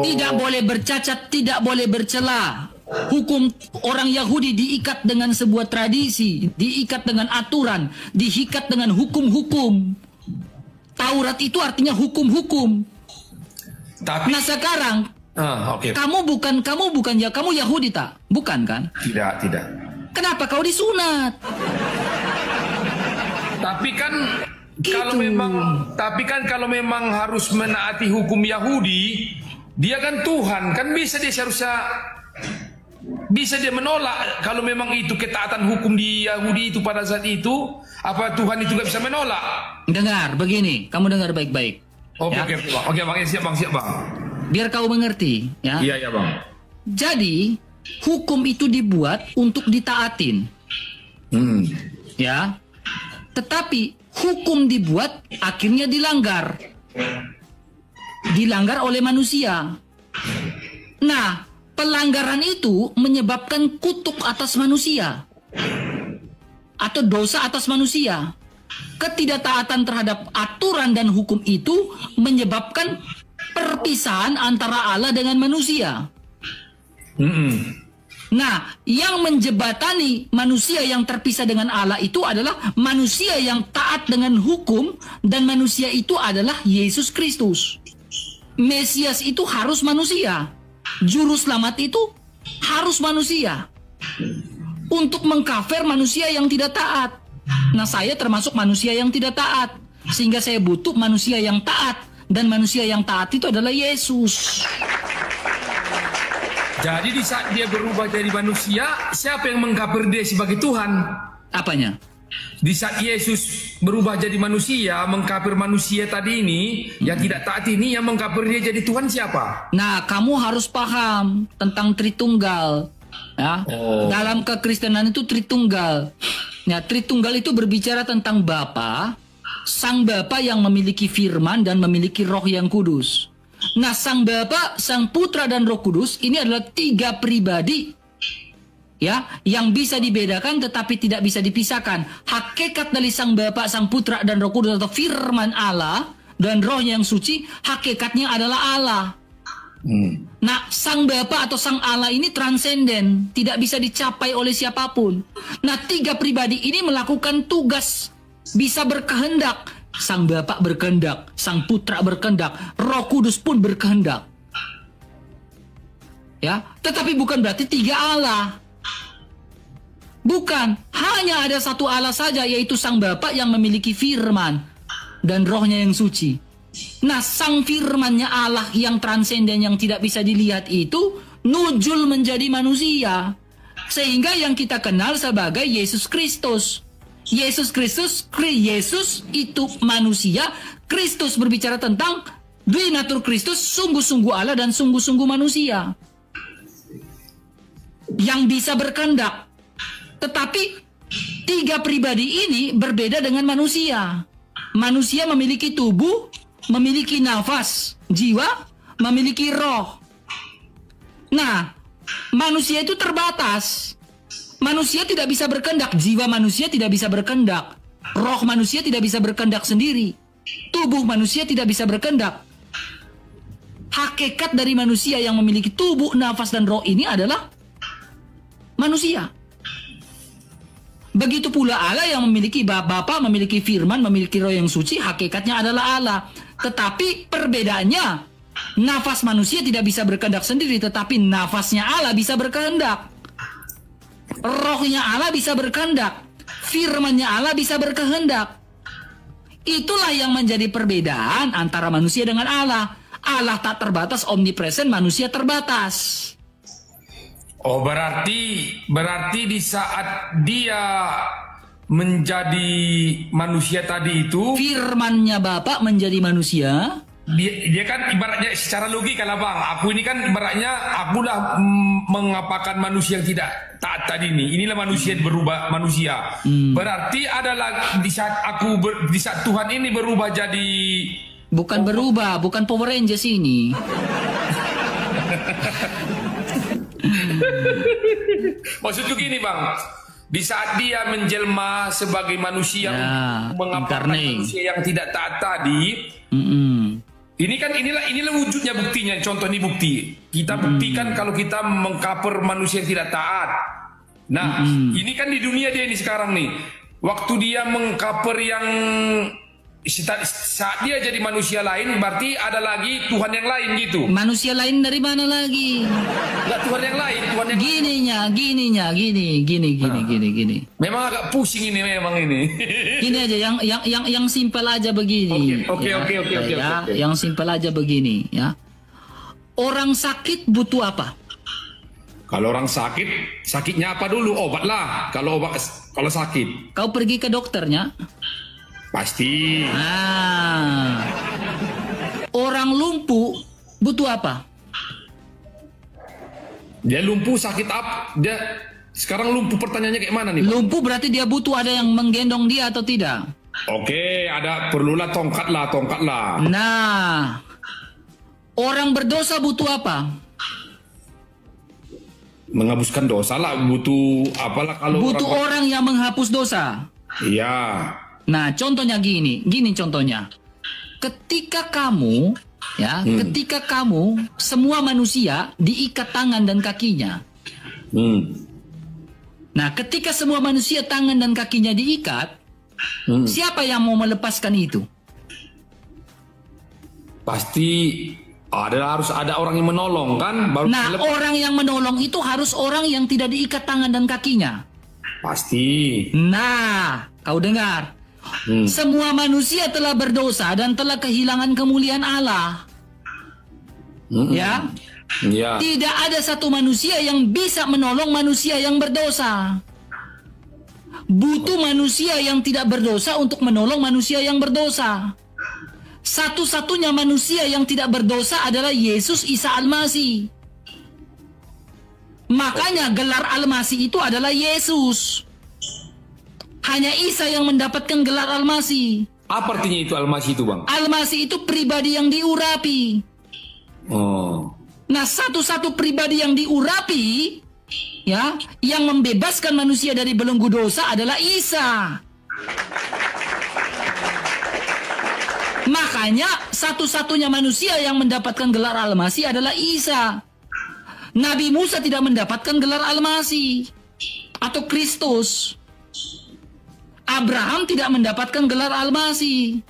Tidak boleh bercacat, tidak boleh bercela. Hukum orang Yahudi diikat dengan sebuah tradisi, diikat dengan aturan, diikat dengan hukum-hukum. Taurat itu artinya hukum-hukum. Tapi nah sekarang kamu Yahudi tak? Bukan kan? Tidak. Kenapa kau disunat? Tapi kan gitu. kalau memang harus menaati hukum Yahudi, dia kan Tuhan, kan bisa dia menolak kalau memang itu ketaatan hukum di Yahudi itu pada saat itu, apa Tuhan itu gak bisa menolak? Dengar, begini, kamu dengar baik-baik. Oke bang, siap bang. Biar kau mengerti, ya. Iya bang. Jadi hukum itu dibuat untuk ditaatin, ya. tetapi hukum dibuat, akhirnya dilanggar. Dilanggar oleh manusia. Nah, pelanggaran itu menyebabkan kutuk atas manusia. Atau dosa atas manusia. Ketidaktaatan terhadap aturan dan hukum itu menyebabkan perpisahan antara Allah dengan manusia. Nah, yang menjebatani manusia yang terpisah dengan Allah itu adalah manusia yang taat dengan hukum, dan manusia itu adalah Yesus Kristus. Mesias itu harus manusia. Juru selamat itu harus manusia. Untuk mengkafir manusia yang tidak taat. Nah, saya termasuk manusia yang tidak taat. Sehingga saya butuh manusia yang taat. Dan manusia yang taat itu adalah Yesus. Jadi di saat dia berubah jadi manusia, siapa yang mengkafir dia sebagai Tuhan? Apanya? Di saat Yesus berubah jadi manusia, mengkafir manusia tadi ini, yang tidak taat ini, yang mengkafir dia jadi Tuhan siapa? Nah, kamu harus paham tentang Tritunggal. Ya, dalam kekristenan itu Tritunggal. Ya, Tritunggal itu berbicara tentang Bapa, Sang Bapa yang memiliki firman dan memiliki Roh yang kudus. Nah, Sang Bapa, Sang Putra dan Roh Kudus ini adalah 3 pribadi, ya, yang bisa dibedakan tetapi tidak bisa dipisahkan. Hakikat dari Sang Bapa, Sang Putra dan Roh Kudus atau firman Allah dan Roh yang suci, hakikatnya adalah Allah. Nah, Sang Bapa atau Sang Allah ini transenden, tidak bisa dicapai oleh siapapun. Nah, 3 pribadi ini melakukan tugas, bisa berkehendak. Sang Bapa berkehendak, Sang Putra berkehendak, Roh Kudus pun berkehendak. Ya, tetapi bukan berarti 3 Allah. Bukan, hanya ada 1 Allah saja, yaitu Sang Bapa yang memiliki firman dan Rohnya yang suci. Nah, Sang firmannya Allah yang transenden, yang tidak bisa dilihat itu nujul menjadi manusia. Sehingga yang kita kenal sebagai Yesus Kristus. Yesus Kristus, Yesus itu manusia. Kristus berbicara tentang Duinatur Kristus, sungguh-sungguh Allah dan sungguh-sungguh manusia. Yang bisa berkehendak. Tetapi 3 pribadi ini berbeda dengan manusia. Manusia memiliki tubuh, memiliki nafas, jiwa, memiliki roh. Nah, manusia itu terbatas. Manusia tidak bisa berkehendak, jiwa manusia tidak bisa berkehendak, roh manusia tidak bisa berkehendak sendiri, tubuh manusia tidak bisa berkehendak. Hakikat dari manusia yang memiliki tubuh, nafas, dan roh ini adalah manusia. Begitu pula Allah yang memiliki Bapa, memiliki firman, memiliki roh yang suci, hakikatnya adalah Allah. Tetapi perbedaannya, nafas manusia tidak bisa berkehendak sendiri, tetapi nafasnya Allah bisa berkehendak. Rohnya Allah bisa berkehendak. Firmannya Allah bisa berkehendak. Itulah yang menjadi perbedaan antara manusia dengan Allah. Allah tak terbatas, omnipresent, manusia terbatas. Oh, berarti di saat dia menjadi manusia tadi itu, firmannya Bapak menjadi manusia. Dia kan ibaratnya secara logika lah bang. Aku ini kan ibaratnya akulah mengapakan manusia yang tidak taat tadi ini. Inilah manusia yang berubah manusia. Berarti adalah di saat di saat Tuhan ini berubah jadi, bukan berubah, bukan Power Rangers ini. Maksudku gini bang, di saat dia menjelma sebagai manusia, mengapakan manusia yang tidak taat tadi. Ini kan inilah wujudnya, buktinya. Contoh ini bukti. Kita buktikan kalau kita mengcover manusia yang tidak taat. Nah, ini kan di dunia dia ini sekarang nih. Waktu dia mengcover yang saat dia jadi manusia lain, berarti ada lagi Tuhan yang lain gitu. Manusia lain dari mana lagi? Enggak, Tuhan yang lain, Tuhan yang gini. Memang agak pusing ini memang ini. Gini aja, yang simpel aja begini. Oke. Yang simpel aja begini, ya. Orang sakit butuh apa? Kalau orang sakit, sakitnya apa dulu? Obat lah. Kalau sakit. Kau pergi ke dokternya? Pasti. Nah, orang lumpuh butuh apa? Dia lumpuh sakit apa? Dia Sekarang lumpuh pertanyaannya kayak mana nih, Bang? Lumpuh berarti dia butuh ada yang menggendong dia atau tidak? Oke, ada perlulah tongkat lah. Nah, orang berdosa butuh apa? Menghapuskan dosa lah, butuh apalah kalau Butuh orang yang menghapus dosa. Iya. Nah, contohnya gini contohnya. Ketika kamu semua manusia diikat tangan dan kakinya. Nah, ketika semua manusia tangan dan kakinya diikat, siapa yang mau melepaskan itu? Pasti harus ada orang yang menolong kan? Orang yang menolong itu harus orang yang tidak diikat tangan dan kakinya. Pasti. Nah, kau dengar? Semua manusia telah berdosa dan telah kehilangan kemuliaan Allah. Ya? Ya. Tidak ada satu manusia yang bisa menolong manusia yang berdosa. Butuh manusia yang tidak berdosa untuk menolong manusia yang berdosa. Satu-satunya manusia yang tidak berdosa adalah Yesus Isa Al-Masih. Makanya gelar Al-Masih itu adalah Yesus. Hanya Isa yang mendapatkan gelar Al-Masih. Apa artinya itu Al-Masih itu, Bang? Al-Masih itu pribadi yang diurapi. Oh. Nah, satu-satu pribadi yang diurapi, ya, yang membebaskan manusia dari belenggu dosa adalah Isa. Makanya satu-satunya manusia yang mendapatkan gelar Al-Masih adalah Isa. Nabi Musa tidak mendapatkan gelar Al-Masih atau Kristus. Abraham tidak mendapatkan gelar Al-Masih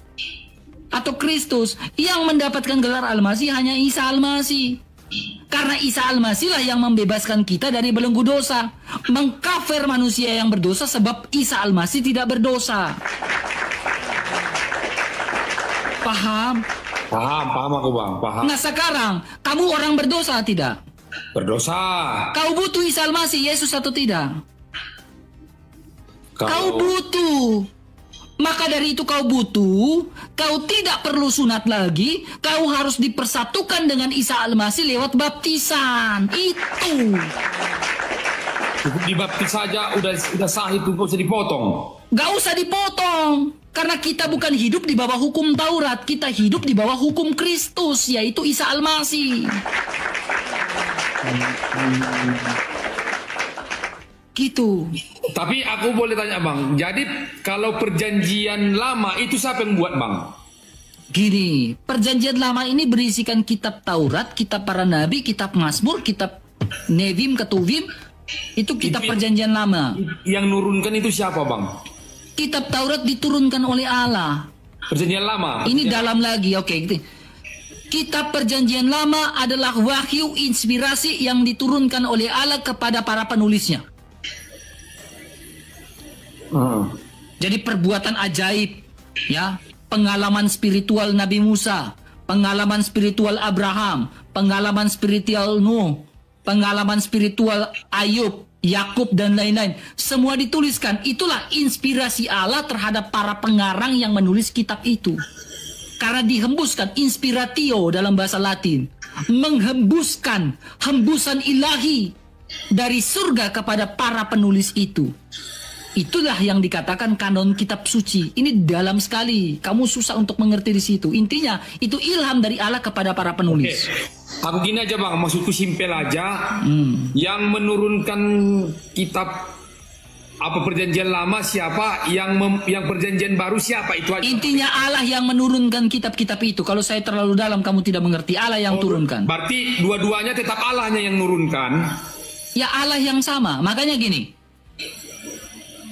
atau Kristus. Yang mendapatkan gelar Al-Masih hanya Isa Al-Masih. Karena Isa Al-Masih lah yang membebaskan kita dari belenggu dosa, mengkafir manusia yang berdosa sebab Isa Al-Masih tidak berdosa. Paham? Paham aku, Bang. Paham. Nah, sekarang kamu orang berdosa tidak? Berdosa. Kau butuh Isa Al-Masih, Yesus atau tidak? Kau butuh. Maka dari itu kau butuh, kau tidak perlu sunat lagi, kau harus dipersatukan dengan Isa Al-Masih lewat baptisan. Itu. Cukup dibaptis saja, udah sah itu, gak usah dipotong. Gak usah dipotong. Karena kita bukan hidup di bawah hukum Taurat, kita hidup di bawah hukum Kristus, yaitu Isa Al-Masih. Gitu. Tapi aku boleh tanya, Bang, jadi kalau perjanjian lama itu siapa yang buat, Bang? Gini, perjanjian lama ini berisikan kitab Taurat, kitab para nabi, kitab Mazmur, kitab Nevim, Ketuvim. Itu kitab perjanjian lama. Yang nurunkan itu siapa, Bang? Kitab Taurat diturunkan oleh Allah. Perjanjian lama. Ini dalam lagi, oke. Kitab perjanjian lama adalah wahyu inspirasi yang diturunkan oleh Allah kepada para penulisnya. Jadi perbuatan ajaib, ya, pengalaman spiritual Nabi Musa, pengalaman spiritual Abraham, pengalaman spiritual Nuh, pengalaman spiritual Ayub, Yakub dan lain-lain, semua dituliskan. Itulah inspirasi Allah terhadap para pengarang yang menulis kitab itu. Karena dihembuskan, inspiratio dalam bahasa Latin, menghembuskan hembusan ilahi dari surga kepada para penulis itu. Itulah yang dikatakan kanon kitab suci. Ini dalam sekali. Kamu susah untuk mengerti di situ. Intinya itu ilham dari Allah kepada para penulis. Aku gini aja, Bang, maksudku simpel aja. Yang menurunkan kitab apa perjanjian lama siapa? Yang perjanjian baru siapa? Itu aja. Intinya Allah yang menurunkan kitab-kitab itu. Kalau saya terlalu dalam kamu tidak mengerti. Allah yang turunkan. Berarti dua-duanya tetap Allahnya yang nurunkan. Ya Allah yang sama. Makanya gini.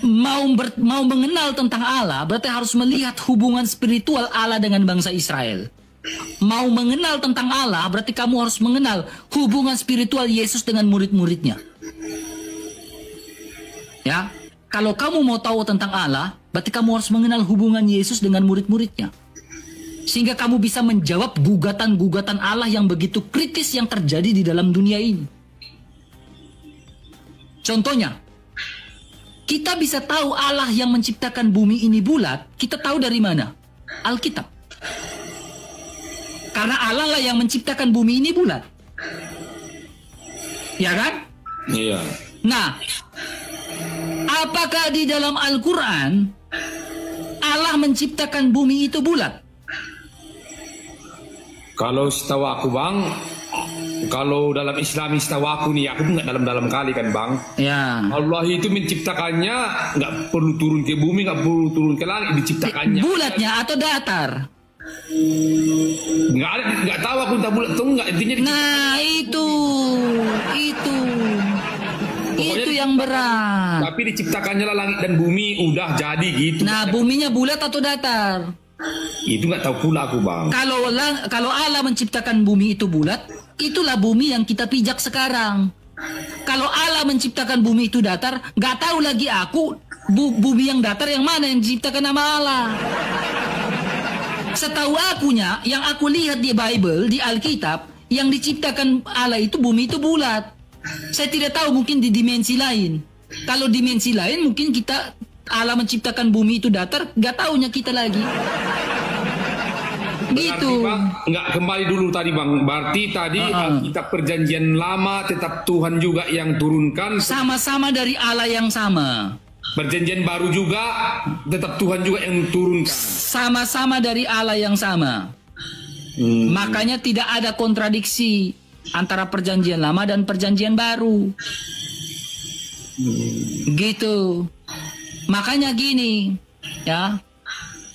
Mau mengenal tentang Allah berarti harus melihat hubungan spiritual Allah dengan bangsa Israel. Mau mengenal tentang Allah berarti kamu harus mengenal hubungan spiritual Yesus dengan murid-muridnya. Ya, kalau kamu mau tahu tentang Allah berarti kamu harus mengenal hubungan Yesus dengan murid-muridnya. Sehingga kamu bisa menjawab gugatan-gugatan Allah yang begitu kritis yang terjadi di dalam dunia ini. Contohnya, kita bisa tahu Allah yang menciptakan bumi ini bulat, kita tahu dari mana? Alkitab. Karena Allah lah yang menciptakan bumi ini bulat. Ya kan? Iya. Nah, apakah di dalam Al-Quran Allah menciptakan bumi itu bulat? Kalau setahu aku bang, kalau dalam Islam setahu aku nih, aku nggak dalam-dalam kali kan bang. Ya. Allah itu menciptakannya nggak perlu turun ke bumi, nggak perlu turun ke langit, diciptakannya. Bulatnya atau datar? Nggak ada, nggak tahu aku entah bulat atau nggak, intinya Nah itu yang berat. tapi diciptakannya lah langit dan bumi, udah jadi gitu. Nah, buminya bulat atau datar? Itu nggak tahu pula aku bang. Kalau Allah menciptakan bumi itu bulat, itulah bumi yang kita pijak sekarang. Kalau Allah menciptakan bumi itu datar, nggak tahu lagi aku bumi yang datar yang mana yang diciptakan nama Allah. Setahu akunya, yang aku lihat di Bible, di Alkitab, yang diciptakan Allah itu bumi itu bulat. Saya tidak tahu, mungkin di dimensi lain. Kalau dimensi lain mungkin Allah menciptakan bumi itu datar, nggak taunya kita lagi. Gitu. Bang, nggak kembali dulu tadi bang. Berarti tadi Alkitab Perjanjian Lama tetap Tuhan juga yang turunkan. Sama-sama dari Allah yang sama. Perjanjian Baru juga tetap Tuhan juga yang turunkan. Sama-sama dari Allah yang sama. Makanya tidak ada kontradiksi antara Perjanjian Lama dan Perjanjian Baru. Gitu. Makanya gini, ya.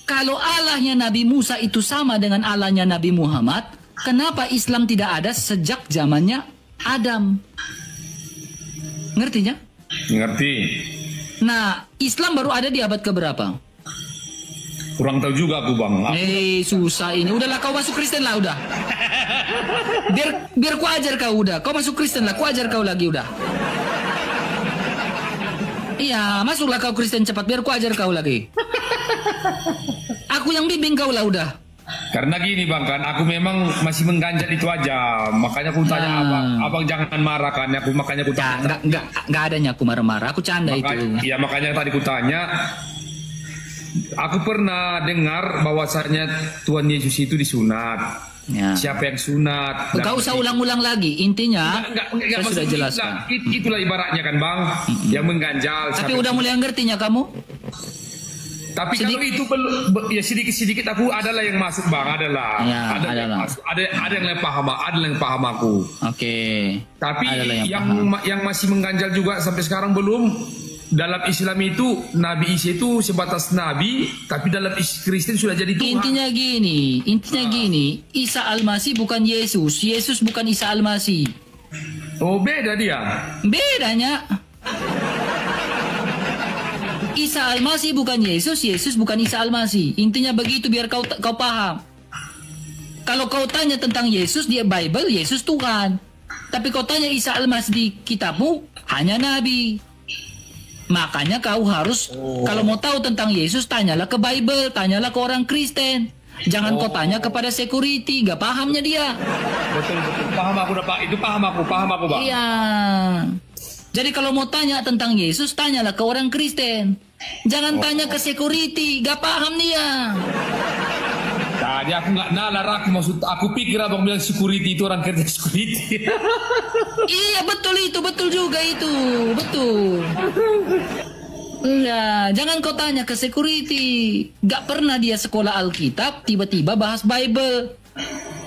Kalau Allahnya Nabi Musa itu sama dengan Allahnya Nabi Muhammad, kenapa Islam tidak ada sejak zamannya Adam? Ngertinya? Ngerti. Nah, Islam baru ada di abad keberapa? Kurang tahu juga aku bang. Susah ini. Udahlah, kau masuk Kristen lah udah. Biar ku ajar kau udah. Kau masuk Kristen lah, ku ajar kau lagi udah. Iya, masuklah kau Kristen cepat, biar ku ajar kau lagi. Aku yang bimbing kau lah udah. Karena gini bang kan, aku memang masih mengganjal itu aja. Makanya aku tanya abang jangan marah kan. Makanya aku tanya. Enggak adanya aku marah-marah. Aku canda itu. Ya makanya tadi aku tanya. Aku pernah dengar bahwasanya Tuhan Yesus itu disunat. Ya. Siapa yang sunat? Gak usah ulang-ulang lagi. Intinya saya sudah jelaskan. Itulah ibaratnya kan bang, yang mengganjal. Tapi udah mulai ngertinya kamu? Tapi kalau itu ya sedikit-sedikit aku adalah yang masuk bang, adalah. Ya, ada yang paham aku. Oke. Tapi yang masih mengganjal juga sampai sekarang belum. Dalam Islam itu Nabi Isa itu sebatas nabi, tapi dalam Kristen sudah jadi Tuhan. Intinya gini, Isa Al-Masih bukan Yesus, Yesus bukan Isa Al-Masih. Oh, beda dia. Bedanya Isa Al-Masih bukan Yesus, Yesus bukan Isa Al-Masih. Intinya begitu biar kau paham. Kalau kau tanya tentang Yesus di Bible, Yesus Tuhan. Tapi kau tanya Isa Al-Masih di kitabmu, hanya nabi. Makanya kau harus kalau mau tahu tentang Yesus, tanyalah ke Bible, tanyalah ke orang Kristen. Jangan kau tanya kepada security, gak pahamnya dia. Betul. Paham aku itu paham aku bang. Iya. Jadi kalau mau tanya tentang Yesus, tanyalah ke orang Kristen. Jangan tanya ke security, gak paham dia. Tadi aku nggak nalar, aku pikir abang bilang security itu orang kerja security. Iya betul juga itu, betul. Enggak, jangan kau tanya ke security. Gak pernah dia sekolah Alkitab, tiba-tiba bahas Bible.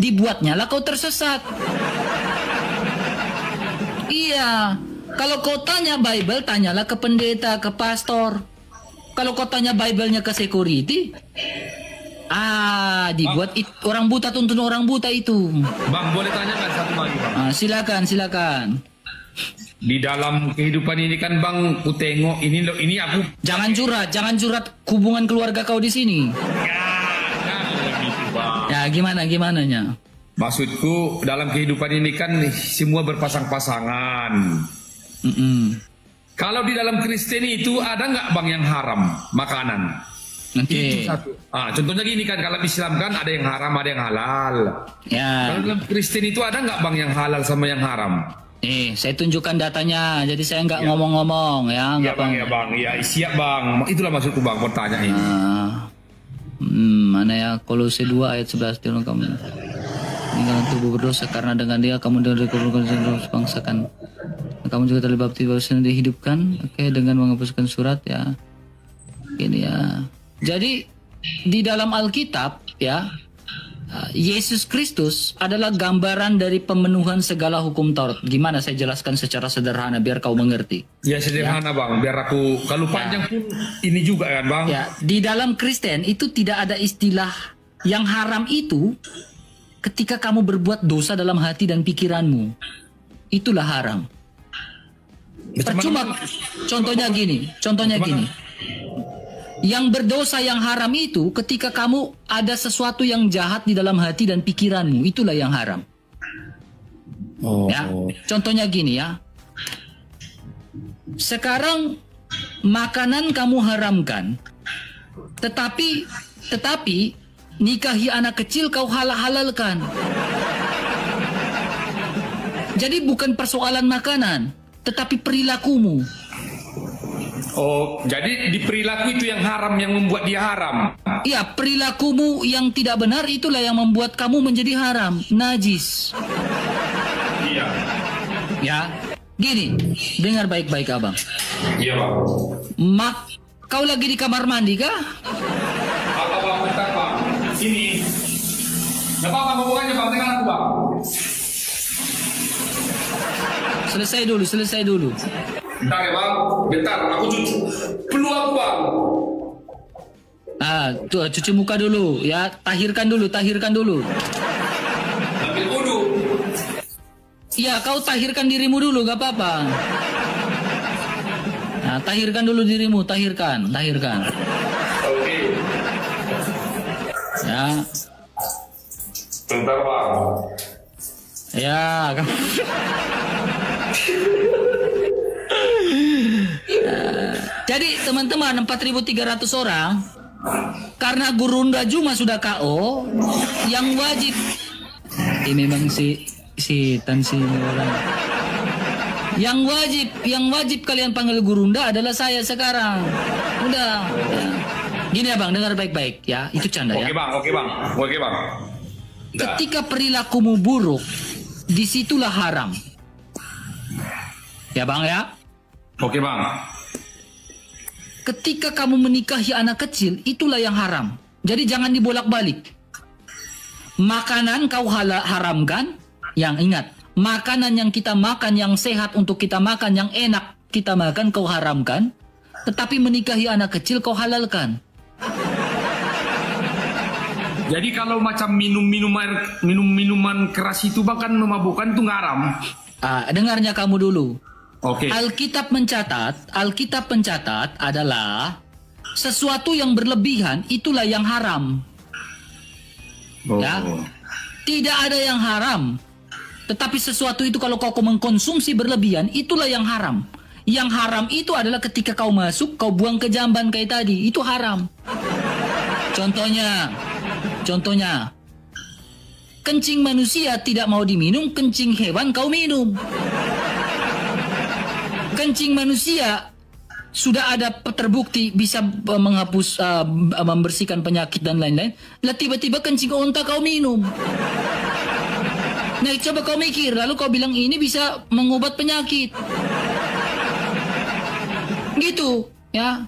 Dibuatnya lah kau tersesat. Iya, kalau kau tanya Bible, tanyalah ke pendeta, ke pastor. Kalau kau tanya Bible-nya ke security, dibuat orang buta tuntun orang buta itu. Bang, boleh tanya kan satu lagi bang? Silakan. Di dalam kehidupan ini kan bang, ku tengok ini aku. Jangan curhat hubungan keluarga kau di sini. Ya gimananya? Maksudku dalam kehidupan ini kan semua berpasang-pasangan. Kalau di dalam Kristen itu ada nggak bang yang haram makanan? Itu satu. Contohnya gini kan, kalau Islam kan ada yang haram, ada yang halal. Ya. Kalau dalam Kristen itu ada nggak bang yang halal sama yang haram? Saya tunjukkan datanya, jadi saya nggak ngomong-ngomong ya. Iya bang, siap bang. Itulah maksudku bang, pertanyaan ini. Mana ya, Kolose 2 ayat 11 Tuhan kamu. Tinggal tubuh berdosa karena dengan dia kamu dari bangsakan kamu juga telah dibaptis dihidupkan, oke, dengan menghapuskan surat ya. Ini ya. Jadi di dalam Alkitab ya, Yesus Kristus adalah gambaran dari pemenuhan segala hukum Taurat. Gimana saya jelaskan secara sederhana biar kau mengerti? Ya sederhana ya. Bang, biar aku kalau panjang pun ini juga kan Bang. Ya, di dalam Kristen itu tidak ada istilah yang haram itu ketika kamu berbuat dosa dalam hati dan pikiranmu. Itulah haram. Percuma, contohnya gini. Yang berdosa yang haram itu ketika kamu ada sesuatu yang jahat di dalam hati dan pikiranmu, itulah yang haram. Ya, contohnya gini ya. Sekarang makanan kamu haramkan, tetapi nikahi anak kecil kau halalkan. Jadi bukan persoalan makanan, tetapi perilakumu. Oh, jadi di perilaku itu yang haram yang membuat dia haram. Iya, perilakumu yang tidak benar itulah yang membuat kamu menjadi haram, najis. Iya. Ya, gini, dengar baik-baik abang. Iya bang. Kau lagi di kamar mandi kah? Apa bang, bentar bang. Sini. Gak apa-apa hubungannya bang, dengan aku bang. Selesai dulu. Bentar ya bang, bentar, aku cuci. Perlu aku bang. Tuh, cuci muka dulu, ya. Tahirkan dulu. Ambil wudhu. Iya, kau tahirkan dirimu dulu, gak apa-apa. Nah, tahirkan dulu dirimu, tahirkan. Oke. Ya. Bentar bang. Ya, kamu. Jadi teman-teman 4.300 orang karena Gurunda Juma sudah KO, yang wajib ini memang si Tansi orang. Yang wajib kalian panggil Gurunda adalah saya sekarang. Udah. Ya. Gini ya bang, dengar baik-baik ya, itu canda ya. Oke bang. Ketika perilakumu buruk, disitulah haram. Ya bang ya. Oke bang. Ketika kamu menikahi anak kecil, itulah yang haram. Jadi jangan dibolak-balik. Makanan kau haramkan, yang ingat, makanan yang kita makan, yang sehat untuk kita makan, yang enak kita makan, kau haramkan. Tetapi menikahi anak kecil, kau halalkan. Jadi kalau macam minuman keras itu bahkan memabukkan itu haram. Dengarnya kamu dulu. Oke. Alkitab mencatat adalah sesuatu yang berlebihan itulah yang haram. Ya. Tidak ada yang haram. Tetapi sesuatu itu kalau kau mengkonsumsi berlebihan itulah yang haram. Yang haram itu adalah ketika kau masuk, kau buang ke jamban kayak tadi, itu haram. Contohnya kencing manusia tidak mau diminum, kencing hewan kau minum. Kencing manusia sudah ada terbukti bisa menghapus, membersihkan penyakit dan lain-lain. Lah tiba-tiba kencing unta kau minum. Nah coba kau mikir, lalu kau bilang ini bisa mengobat penyakit. Gitu, ya.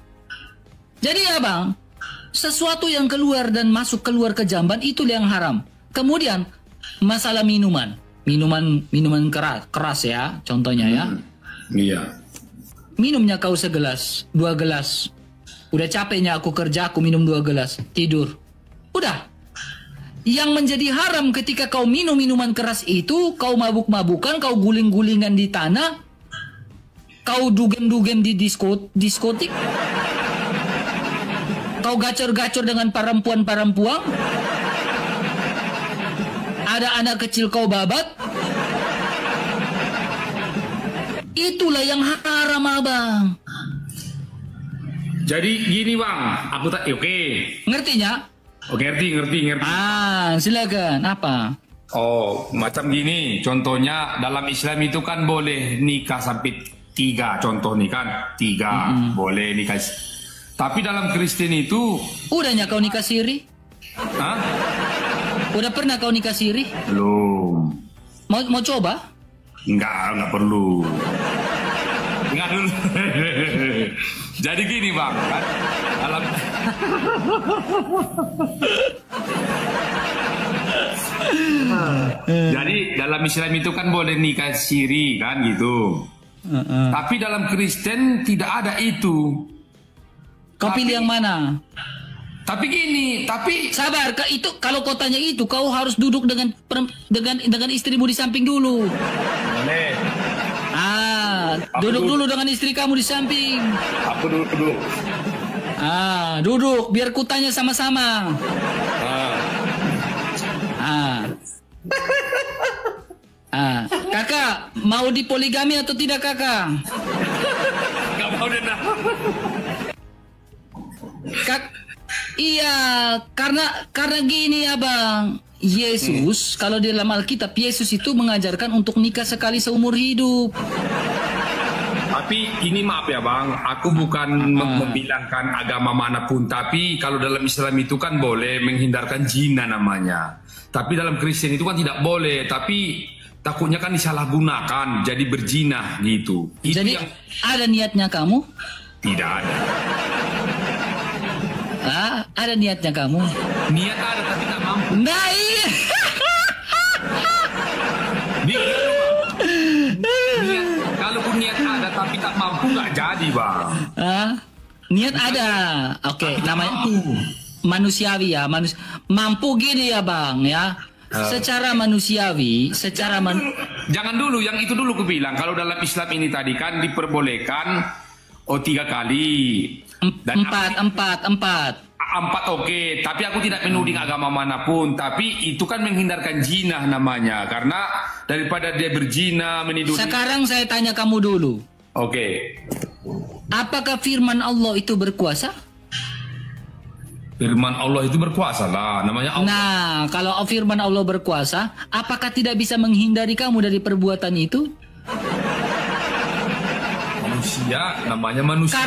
Jadi ya bang, sesuatu yang keluar dan masuk keluar ke jamban itu yang haram. Kemudian masalah minuman keras ya, contohnya ya. Iya. Minumnya kau segelas, 2 gelas. Udah capeknya aku kerja, aku minum 2 gelas, tidur. Udah. Yang menjadi haram ketika kau minum minuman keras itu, kau mabuk-mabukan, kau guling-gulingan di tanah, kau dugem-dugem di diskotik, kau gacor-gacor dengan perempuan-perempuan, ada anak kecil kau babat. Itulah yang haram abang. Jadi gini bang, aku tak oke. Ngertinya? Oke, ngerti. Silakan. Apa? Oh, macam gini. Contohnya dalam Islam itu kan boleh nikah sampai 3. Contoh nih kan 3 boleh nikah. Tapi dalam Kristen itu udahnya kau nikah siri? Hah? Udah pernah kau nikah siri? Belum. Mau coba? Enggak perlu. Dengar dulu. Jadi gini bang, kan dalam jadi dalam Islam itu kan boleh nikah siri kan gitu. Tapi dalam Kristen tidak ada itu. Kau pilih yang mana? Tapi gini, tapi Sabar, itu kalau kau tanya itu, kau harus duduk dengan istrimu di samping dulu. boleh. Duduk dulu dengan istri kamu di samping. Aku duduk. Duduk, biar ku tanya sama-sama. Kakak, mau dipoligami atau tidak kakak? Gak mau dengar. Iya, karena gini abang. Yesus, kalau di dalam Alkitab, Yesus itu mengajarkan untuk nikah sekali seumur hidup. Tapi ini maaf ya bang, aku bukan membilangkan agama manapun. Tapi kalau dalam Islam itu kan boleh menghindarkan zina namanya. Tapi dalam Kristen itu kan tidak boleh. Tapi takutnya kan disalahgunakan, jadi berzina gitu. Itu Jadi yang ada niatnya kamu? tidak ada. Ada niatnya kamu? Niat ada tapi tak mampu. Nah iya. Kalaupun niat ada tapi tak mampu nggak jadi bang. Niat ada. Oke, namanya manusiawi ya. Mampu gini ya bang ya. Secara manusiawi, Jangan dulu, yang itu dulu aku bilang. Kalau dalam Islam ini tadi kan diperbolehkan 3 kali. Empat oke, tapi aku tidak menuding agama manapun. Tapi itu kan menghindarkan zina namanya. Karena daripada dia berzina meniduri. Sekarang saya tanya kamu dulu. Oke. Apakah firman Allah itu berkuasa? Firman Allah itu berkuasa lah, namanya Allah. Nah, kalau firman Allah berkuasa, apakah tidak bisa menghindari kamu dari perbuatan itu? Manusia, namanya manusia.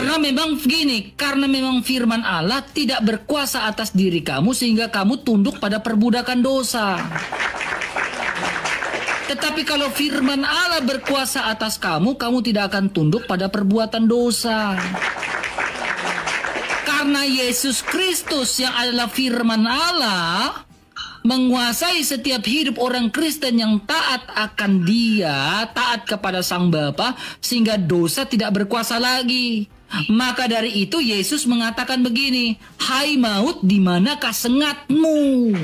Karena memang firman Allah tidak berkuasa atas diri kamu sehingga kamu tunduk pada perbudakan dosa. Tetapi kalau firman Allah berkuasa atas kamu, kamu tidak akan tunduk pada perbuatan dosa. Karena Yesus Kristus yang adalah firman Allah menguasai setiap hidup orang Kristen yang taat akan Dia, taat kepada Sang Bapa, sehingga dosa tidak berkuasa lagi. Maka dari itu Yesus mengatakan begini, "Hai maut, di manakah sengatmu?"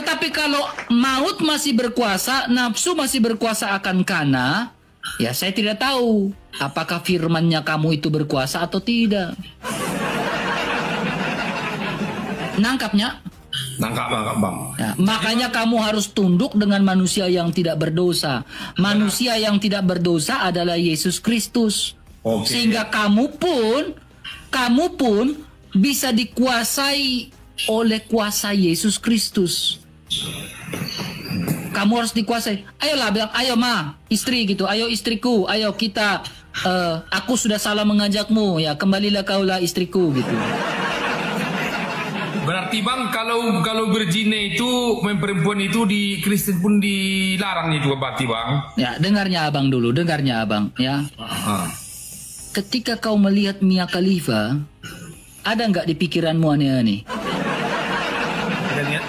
Tetapi kalau maut masih berkuasa, nafsu masih berkuasa akan kana, ya saya tidak tahu apakah firmannya kamu itu berkuasa atau tidak. Nangkapnya? Nangkap bang. Ya, makanya kamu harus tunduk dengan manusia yang tidak berdosa. Manusia yang tidak berdosa adalah Yesus Kristus. Sehingga kamu pun bisa dikuasai oleh kuasa Yesus Kristus. Kamu harus dikuasai. Ayolah bilang, ayo ma, istri gitu, ayo istriku, ayo kita. Aku sudah salah mengajakmu, ya kembalilah kaulah istriku gitu. Berarti bang, kalau berzina itu, perempuan itu di Kristen pun dilarang juga berarti bang. Ya dengarnya abang dulu, ya. Ketika kau melihat Mia Khalifa, ada nggak di pikiranmu aneh-aneh?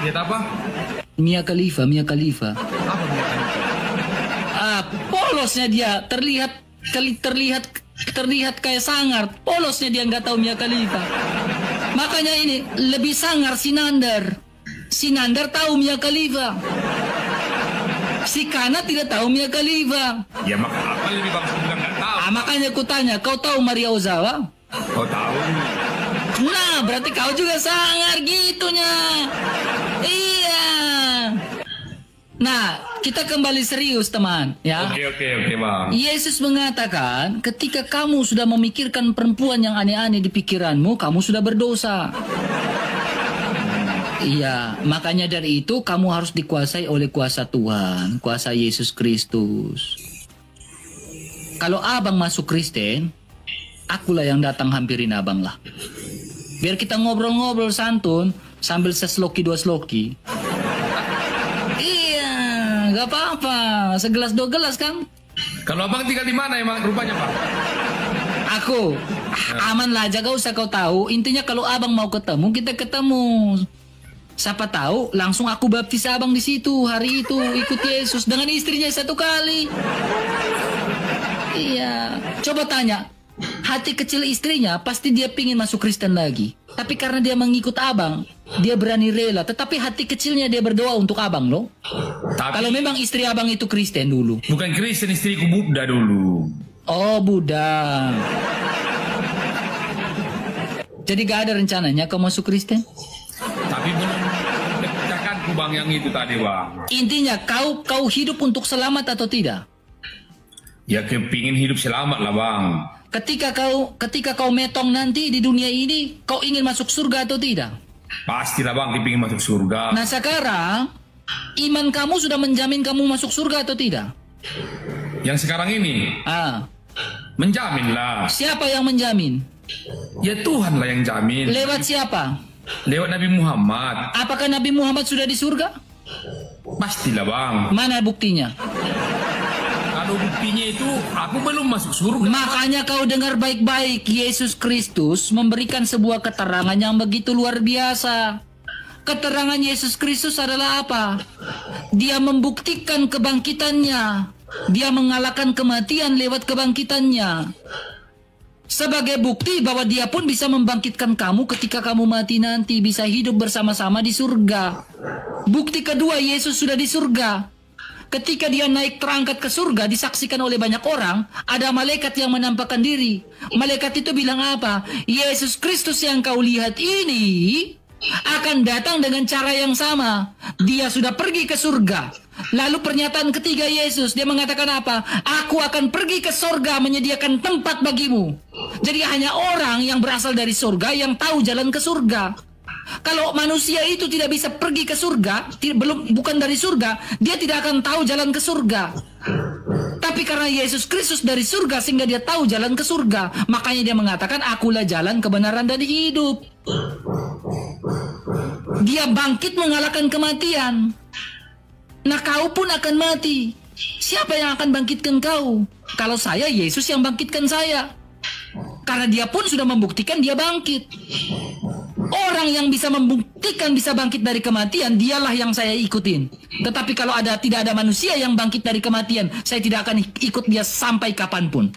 Lihat apa? Mia Khalifa. Apa Mia Khalifa? Polosnya dia terlihat kayak sangar. Polosnya dia nggak tahu Mia Khalifa. Makanya ini lebih sangar Sinandar. Sinandar tahu Mia Khalifa. Si Kana tidak tahu Mia Khalifa. Ya maka apa lebih bagus bilang nggak tahu? Makanya aku tanya, kau tahu Maria Ozawa? Kau tahu? Nah, berarti kau juga sangar gitunya. Iya. Nah, kita kembali serius teman, ya. Oke bang. Yesus mengatakan, ketika kamu sudah memikirkan perempuan yang aneh-aneh di pikiranmu, kamu sudah berdosa. Iya, makanya dari itu kamu harus dikuasai oleh kuasa Tuhan, kuasa Yesus Kristus. Kalau abang masuk Kristen, akulah yang datang hampirin abang lah. Biar kita ngobrol-ngobrol santun sambil sesloki dua sloki. Iya, nggak apa-apa. Segelas 2 gelas kan? Kalau abang tinggal di mana emang rupanya Pak? Aku aman lah, jaga usah kau tahu. Intinya kalau abang mau ketemu, kita ketemu. Siapa tahu langsung aku baptis abang di situ hari itu ikut Yesus dengan istrinya 1 kali. Iya. Coba tanya, hati kecil istrinya pasti dia pingin masuk Kristen lagi. Tapi karena dia mengikut abang, dia berani rela. Tetapi hati kecilnya dia berdoa untuk abang loh. Kalau memang istri abang itu Kristen dulu. Bukan Kristen, istriku Buddha dulu. Oh, Buddha. Jadi gak ada rencananya kau masuk Kristen? Tapi belum pecahkanku bang yang itu tadi bang. Intinya kau hidup untuk selamat atau tidak? Ya kepingin hidup selamat lah bang. Ketika kau metong nanti di dunia ini, kau ingin masuk surga atau tidak? Pastilah bang kepingin masuk surga. Nah sekarang iman kamu sudah menjamin kamu masuk surga atau tidak? Yang sekarang ini menjamin lah. Siapa yang menjamin? Ya Tuhan lah yang jamin. Lewat siapa? Lewat Nabi Muhammad. Apakah Nabi Muhammad sudah di surga? Pastilah bang. Mana buktinya? Kalau buktinya itu aku belum masuk surga. Makanya kau dengar baik-baik, Yesus Kristus memberikan sebuah keterangan yang begitu luar biasa. Keterangan Yesus Kristus adalah apa? Dia membuktikan kebangkitannya. Dia mengalahkan kematian lewat kebangkitannya. Sebagai bukti bahwa dia pun bisa membangkitkan kamu ketika kamu mati nanti. Bisa hidup bersama-sama di surga. Bukti kedua, Yesus sudah di surga. Ketika dia naik terangkat ke surga, disaksikan oleh banyak orang, ada malaikat yang menampakkan diri. Malaikat itu bilang apa? Yesus Kristus yang kau lihat ini akan datang dengan cara yang sama. Dia sudah pergi ke surga. Lalu pernyataan ketiga Yesus, dia mengatakan apa? Aku akan pergi ke surga menyediakan tempat bagimu. Jadi hanya orang yang berasal dari surga yang tahu jalan ke surga. Kalau manusia itu tidak bisa pergi ke surga, bukan dari surga, dia tidak akan tahu jalan ke surga. Tapi karena Yesus Kristus dari surga sehingga dia tahu jalan ke surga, makanya dia mengatakan akulah jalan kebenaran dan hidup. Dia bangkit mengalahkan kematian. Nah kau pun akan mati. Siapa yang akan bangkitkan kau? Kalau saya, Yesus yang bangkitkan saya. Karena dia pun sudah membuktikan dia bangkit. Orang yang bisa membuktikan bisa bangkit dari kematian, dialah yang saya ikutin. Tetapi kalau tidak ada manusia yang bangkit dari kematian, saya tidak akan ikut dia sampai kapanpun.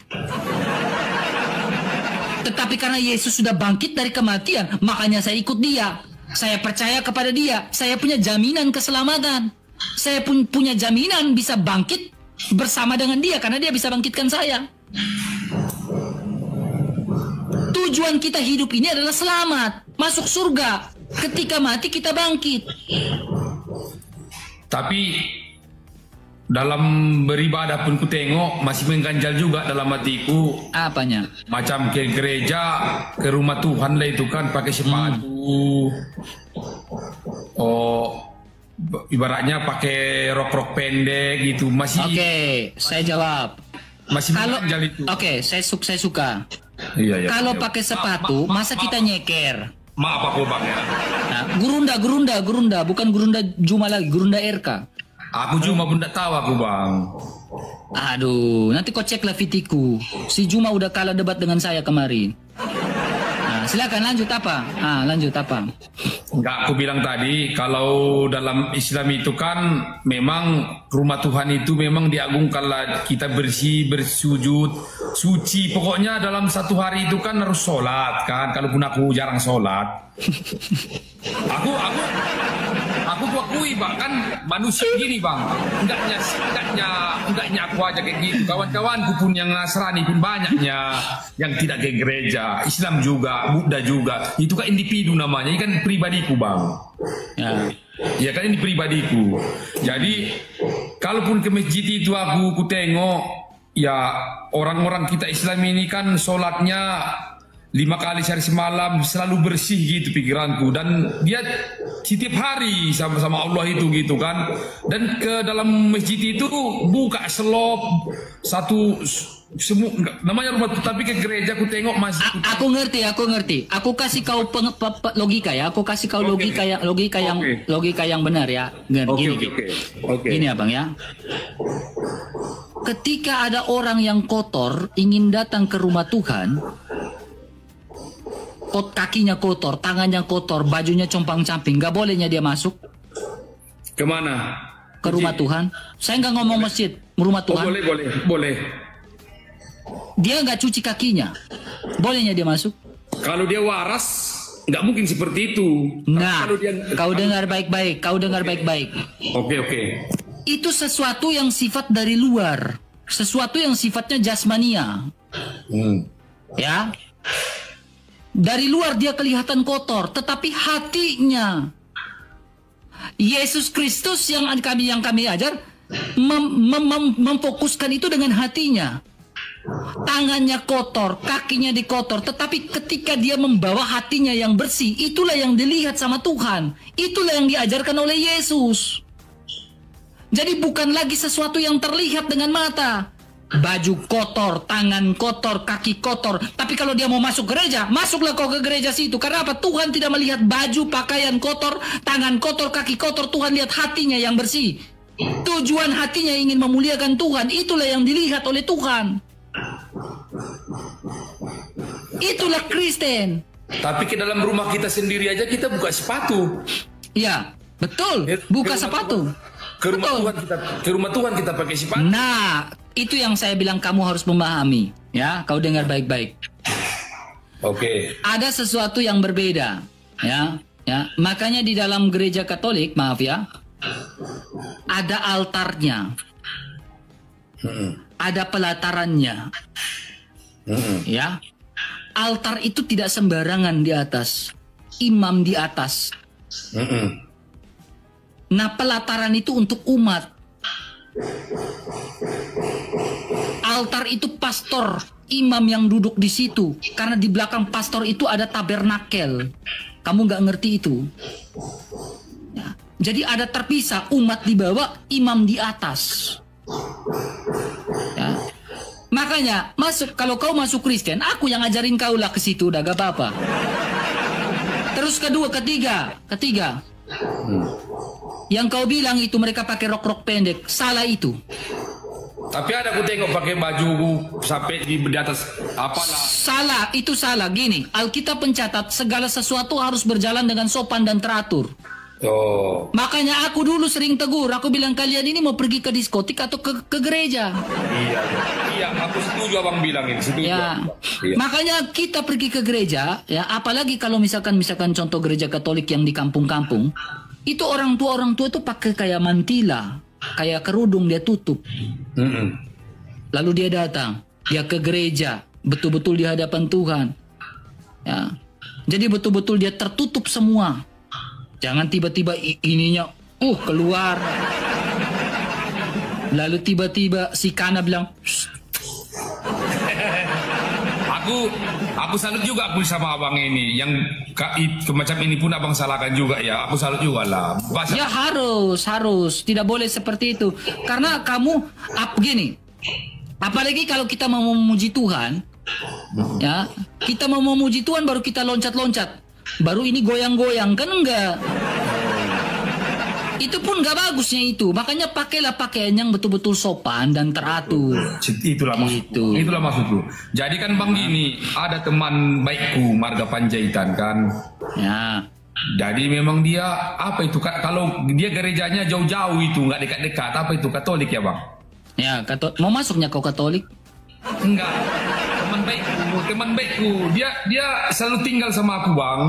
Tetapi karena Yesus sudah bangkit dari kematian, makanya saya ikut dia. Saya percaya kepada dia. Saya punya jaminan keselamatan. Saya pun punya jaminan bisa bangkit bersama dengan dia karena dia bisa bangkitkan saya. Tujuan kita hidup ini adalah selamat, masuk surga. Ketika mati kita bangkit. Tapi dalam beribadah pun ku tengok masih mengganjal juga dalam hatiku. Apanya? Macam ke gereja, ke rumah Tuhan lah itu kan pakai sepatu. Ibaratnya pakai rok-rok pendek gitu. Masih. Oke, saya jawab. Masih mengganjal itu. Oke, saya suka. Iya. Kalau pakai sepatu, masa kita nyeker? Maaf aku bang ya. Nah, gurunda, bukan gurunda Juma lagi, gurunda RK. Aku Juma pun tidak tahu aku bang. Aduh, nanti kau ceklah fitiku. Si Juma udah kalah debat dengan saya kemarin. Nah, silakan lanjut apa? Enggak, aku bilang tadi kalau dalam Islam itu kan memang rumah Tuhan itu memang diagungkanlah, kita bersih, bersujud, suci. Pokoknya dalam satu hari itu kan harus sholat kan. Kalaupun aku jarang sholat, aku akui bang, kan manusia gini bang. Enggaknya aku aja kayak gitu. Kawan-kawanku pun yang Nasrani pun banyaknya yang tidak ke gereja. Islam juga, Buddha juga. Itu kan individu namanya, ini kan pribadiku bang. Ya kan ini pribadiku. Jadi kalaupun ke masjid itu aku tengok ya orang-orang kita Islam ini kan sholatnya 5 kali sehari semalam, selalu bersih gitu pikiranku, dan dia setiap hari sama Allah itu gitu kan. Dan ke dalam masjid itu buka selop, satu semua namanya rumah, tapi ke gereja aku tengok masih. Aku ngerti. Aku kasih kau logika ya. Aku kasih kau logika yang benar ya. Gini abang ya. Ketika ada orang yang kotor ingin datang ke rumah Tuhan, kakinya kotor, tangannya kotor, bajunya compang-camping, nggak bolehnya dia masuk. Kemana? Ke rumah Tuhan. Saya nggak ngomong masjid, rumah Tuhan. Boleh. Dia nggak cuci kakinya, bolehnya dia masuk? Kalau dia waras, nggak mungkin seperti itu. Nah, kau dengar baik-baik. Oke. Itu sesuatu yang sifat dari luar, sesuatu yang sifatnya jasmania. Ya, dari luar dia kelihatan kotor, tetapi hatinya Yesus Kristus yang kami ajar memfokuskan itu dengan hatinya. Tangannya kotor, kakinya dikotor, tetapi ketika dia membawa hatinya yang bersih, itulah yang dilihat sama Tuhan. Itulah yang diajarkan oleh Yesus. Jadi bukan lagi sesuatu yang terlihat dengan mata. Baju kotor, tangan kotor, kaki kotor. Tapi kalau dia mau masuk gereja, masuklah kau ke gereja situ. Karena apa? Tuhan tidak melihat baju, pakaian kotor, tangan kotor, kaki kotor. Tuhan lihat hatinya yang bersih. Tujuan hatinya ingin memuliakan Tuhan. Itulah yang dilihat oleh Tuhan. Itulah Kristen. Tapi ke dalam rumah kita sendiri aja kita buka sepatu. Ya, betul. Buka sepatu. Ke rumah Tuhan kita pakai sepatu. Nah, itu yang saya bilang kamu harus memahami. Ya, kau dengar baik-baik. Oke. Ada sesuatu yang berbeda. Ya. Makanya di dalam gereja Katolik, maaf ya, ada altarnya. Ada pelatarannya. Ya. Altar itu tidak sembarangan di atas. Imam di atas. Nah, pelataran itu untuk umat. Altar itu pastor, imam yang duduk di situ. Karena di belakang pastor itu ada tabernakel. Kamu nggak ngerti itu? Ya. Jadi ada terpisah, umat di bawah, imam di atas. Ya. Makanya kalau kau masuk Kristen, aku yang ngajarin kau lah ke situ, udah gak apa-apa. Terus ketiga. Yang kau bilang itu mereka pakai rok pendek, salah itu. Tapi ada aku tengok pakai baju sampai di atas apalah. Salah, gini. Alkitab mencatat segala sesuatu harus berjalan dengan sopan dan teratur. Oh. Makanya aku dulu sering tegur, aku bilang kalian ini mau pergi ke diskotik atau ke gereja? Iya, aku setuju abang bilang ini, setuju. Ya. Iya. Makanya kita pergi ke gereja, ya, apalagi kalau misalkan contoh gereja Katolik yang di kampung-kampung, itu orang tua itu pakai kayak mantila, kayak kerudung dia tutup. Lalu dia datang, dia ke gereja, betul-betul di hadapan Tuhan. Ya. Jadi betul-betul dia tertutup semua. Jangan tiba-tiba ininya keluar. Lalu tiba-tiba si Kana bilang, Aku salut juga sama abang ini. Yang macam ini pun abang salahkan juga ya. Aku salut juga lah. Ya harus. Tidak boleh seperti itu. Karena kamu, gini. Apalagi kalau kita mau memuji Tuhan. Ya, kita mau memuji Tuhan baru kita loncat-loncat. Baru ini goyang-goyang, kan enggak? Itu pun enggak bagusnya itu. Makanya pakailah pakaian yang betul-betul sopan dan teratur. Itulah maksudku. Jadi kan bang gini, ada teman baikku Marga Panjaitan kan. Ya. Jadi memang dia apa itu? Kalau dia gerejanya jauh-jauh itu nggak dekat-dekat. Apa itu Katolik ya bang? Ya, mau masuknya kau Katolik? Enggak. Teman baikku, dia selalu tinggal sama aku bang.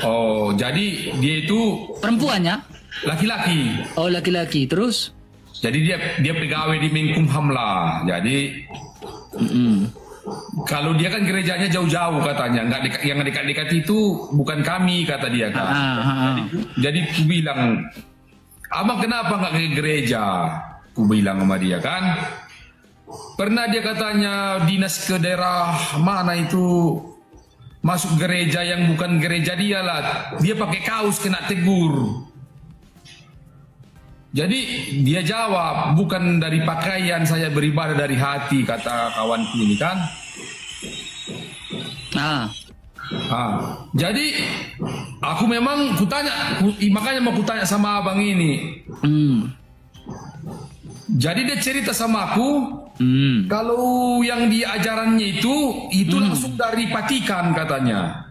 Oh, jadi dia itu perempuannya? Laki-laki. Oh, laki-laki. Terus? Jadi dia pegawai di Menkumham lah. Jadi kalau dia kan gerejanya jauh-jauh katanya, nggak dekat, yang dekat-dekat itu bukan kami kata dia kan. Jadi aku bilang, abang kenapa nggak ke gereja? Aku bilang sama dia kan. Pernah dia katanya dinas ke daerah mana itu masuk gereja yang bukan gereja dia lah. Dia pakai kaos kena tegur. Jadi dia jawab, bukan dari pakaian saya beribadah, dari hati, kata kawanku ini kan. Jadi aku memang kutanya, makanya mau kutanya sama abang ini. Jadi dia cerita sama aku, kalau yang di ajarannya itu langsung dari Vatikan katanya.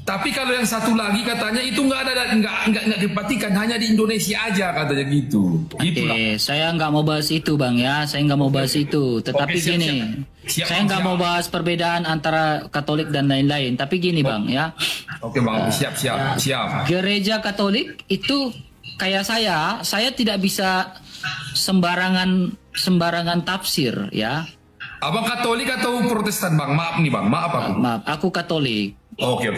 Tapi kalau yang satu lagi katanya itu nggak dipatikan, hanya di Indonesia aja katanya gitu. Oke, saya nggak mau bahas itu bang ya, saya nggak mau bahas itu. Tetapi gini, saya nggak mau bahas perbedaan antara Katolik dan lain-lain. Tapi gini bang ya. Oke bang, siap. Gereja Katolik itu kayak saya tidak bisa sembarangan tafsir ya. Abang Katolik atau Protestan bang? Maaf nih bang, maaf aku. Maaf, aku Katolik. Oke.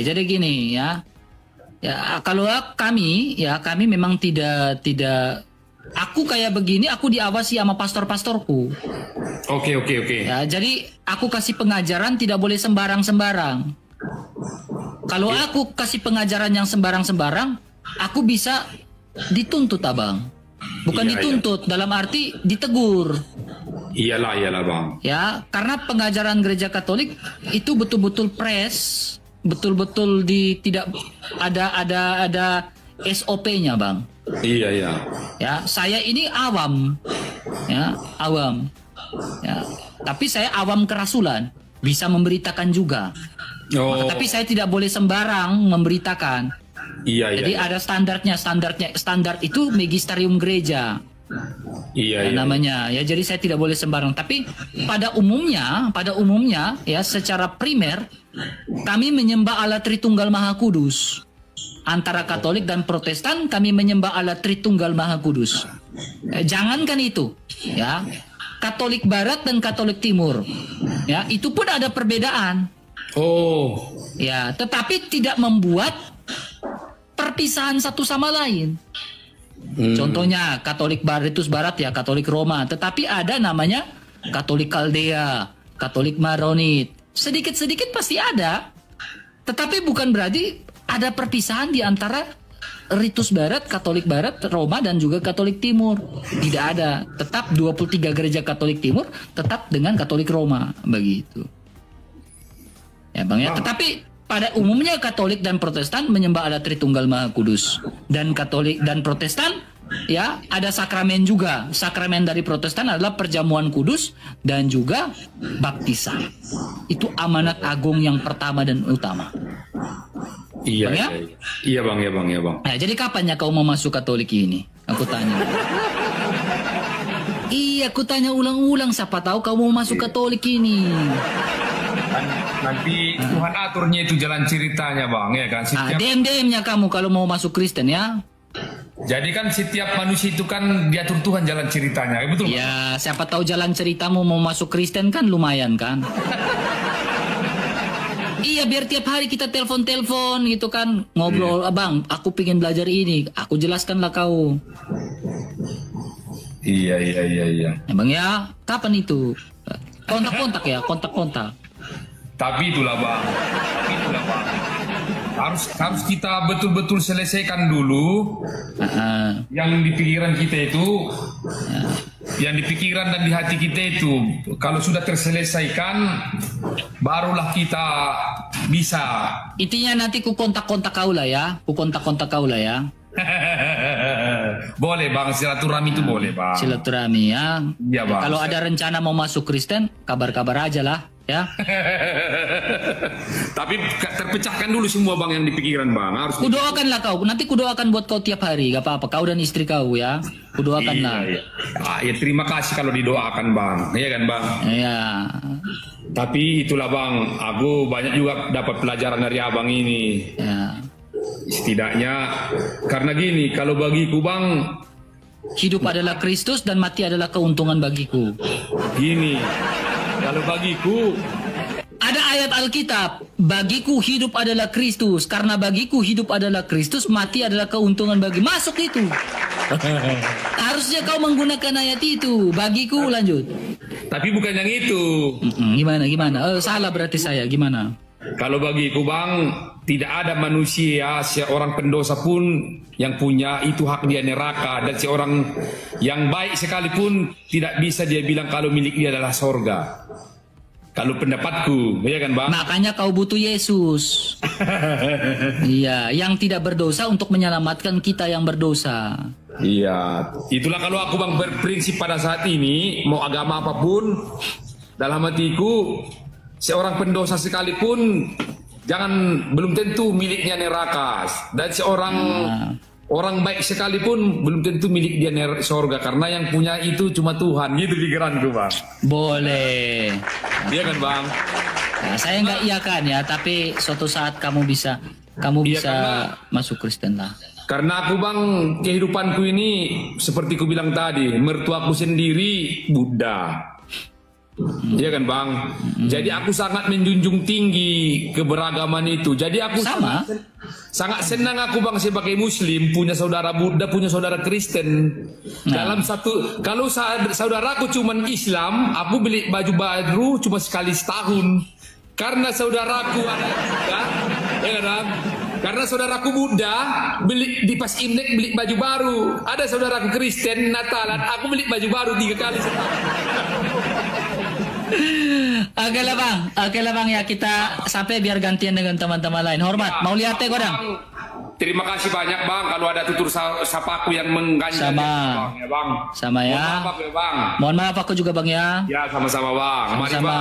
Jadi gini ya. Ya kalau kami memang tidak aku kayak begini, aku diawasi sama pastor-pastorku. Oke. Ya, jadi aku kasih pengajaran tidak boleh sembarang-sembarang. Kalau aku kasih pengajaran yang sembarang-sembarang, aku bisa dituntut abang. Bukan dituntut, dalam arti ditegur. Iyalah bang. Ya, karena pengajaran gereja Katolik itu betul-betul betul-betul tidak ada SOP-nya bang. Iya. Ya, saya ini awam, ya awam. Ya, tapi saya awam kerasulan, bisa memberitakan juga. Tapi saya tidak boleh sembarang memberitakan. Iya. Jadi ada standar itu magisterium gereja. Iya. Namanya ya, jadi saya tidak boleh sembarang. Tapi pada umumnya ya, secara primer kami menyembah Allah Tritunggal Maha Kudus. Antara Katolik dan Protestan kami menyembah Allah Tritunggal Maha Kudus. Jangankan itu ya, Katolik Barat dan Katolik Timur ya, itu pun ada perbedaan. Ya, tetapi tidak membuat perpisahan satu sama lain. Contohnya Katolik Baritus Barat ya, Katolik Roma, tetapi ada namanya Katolik Kaldea, Katolik Maronit. Sedikit-sedikit pasti ada. Tetapi bukan berarti ada perpisahan di antara Ritus Barat, Katolik Barat, Roma dan juga Katolik Timur. Tidak ada. Tetap 23 gereja Katolik Timur tetap dengan Katolik Roma, begitu. Ya, Bang ya. Tetapi pada umumnya Katolik dan Protestan menyembah Allah Tritunggal Maha Kudus. Dan Katolik dan Protestan ya ada sakramen juga. Sakramen dari Protestan adalah perjamuan kudus dan juga baptisan. Itu amanat agung yang pertama dan utama. Iya, Bang, ya? Iya bang. Nah, jadi kapannya kau mau masuk Katolik ini? Aku tanya. Iya, aku tanya ulang-ulang, siapa tahu kau mau masuk Katolik ini. Nanti Tuhan aturnya itu jalan ceritanya bang, ya kan? DM-nya kamu kalau mau masuk Kristen ya. Jadi kan setiap manusia itu kan diatur Tuhan jalan ceritanya, betul? Ya, siapa tahu jalan ceritamu mau masuk Kristen kan lumayan kan. Iya, biar tiap hari kita telepon gitu kan, ngobrol, abang, aku pengen belajar ini, aku jelaskanlah kau. Iya. Ya, bang ya, kapan itu? Kontak-kontak ya, kontak-kontak. Tapi itulah bang. Harus kita betul-betul selesaikan dulu yang di pikiran kita itu, yang di pikiran dan di hati kita itu. Kalau sudah terselesaikan, barulah kita bisa. Intinya nanti ku kontak-kontak kau lah ya, ya. Boleh bang, silaturahmi itu boleh bang. Silaturahmi ya. Iya bang. Kalau ada rencana mau masuk Kristen, kabar-kabar aja lah ya. Tapi terpecahkan dulu semua bang yang di pikiran bang. Harus kudoakanlah kau. Nanti kudoakan buat kau tiap hari, gak apa-apa. Kau dan istri kau ya. Kudoakanlah. Iya. Ya terima kasih kalau didoakan bang. Iya kan bang. Iya. Tapi itulah bang, aku banyak juga dapat pelajaran dari abang ini. Ya. Setidaknya karena gini, kalau bagiku bang, hidup adalah Kristus dan mati adalah keuntungan bagiku. Gini, kalau bagiku ada ayat Alkitab, bagiku hidup adalah Kristus, karena bagiku hidup adalah Kristus, mati adalah keuntungan bagi. Masuk itu. Harusnya kau menggunakan ayat itu. Bagiku, lanjut. Tapi bukan yang itu. Gimana? Salah berarti saya. Gimana? Kalau bagiku bang, tidak ada manusia seorang pendosa pun yang punya itu hak dia neraka, dan seorang yang baik sekalipun tidak bisa dia bilang kalau milik dia adalah sorga. Kalau pendapatku, ya kan Bang? Makanya kau butuh Yesus. Iya, yang tidak berdosa untuk menyelamatkan kita yang berdosa. Iya, itulah kalau aku Bang berprinsip pada saat ini, mau agama apapun, dalam hatiku seorang pendosa sekalipun belum tentu miliknya neraka, dan seorang orang baik sekalipun belum tentu milik dia sorga, karena yang punya itu cuma Tuhan. Gitu pikiranku Bang. Boleh. Iya kan Bang? Nah, saya nggak iyakan ya, tapi suatu saat kamu bisa masuk Kristen lah. Karena aku Bang, kehidupanku ini seperti ku bilang tadi, mertuaku sendiri Buddha. Iya kan Bang? Jadi aku sangat menjunjung tinggi keberagaman itu. Jadi aku sangat senang aku Bang sebagai Muslim punya saudara Buddha, punya saudara Kristen. Dalam satu, kalau saudaraku cuma Islam, aku beli baju baru cuma sekali setahun. Karena saudaraku ada Buddha, ya kan? Karena saudaraku Buddha beli di pas Imlek beli baju baru. Ada saudaraku Kristen Natalan, aku beli baju baru 3 kali setahun. Oke lah bang ya, kita sampai biar gantian dengan teman-teman lain. Hormat, mau lihat Godang? Terima kasih banyak Bang, kalau ada tutur sapaku yang mengganjal. Ya, Bang. Sama ya. Mohon maaf ya Bang. Mohon maaf aku juga Bang ya. Ya sama-sama Bang. Sama-sama.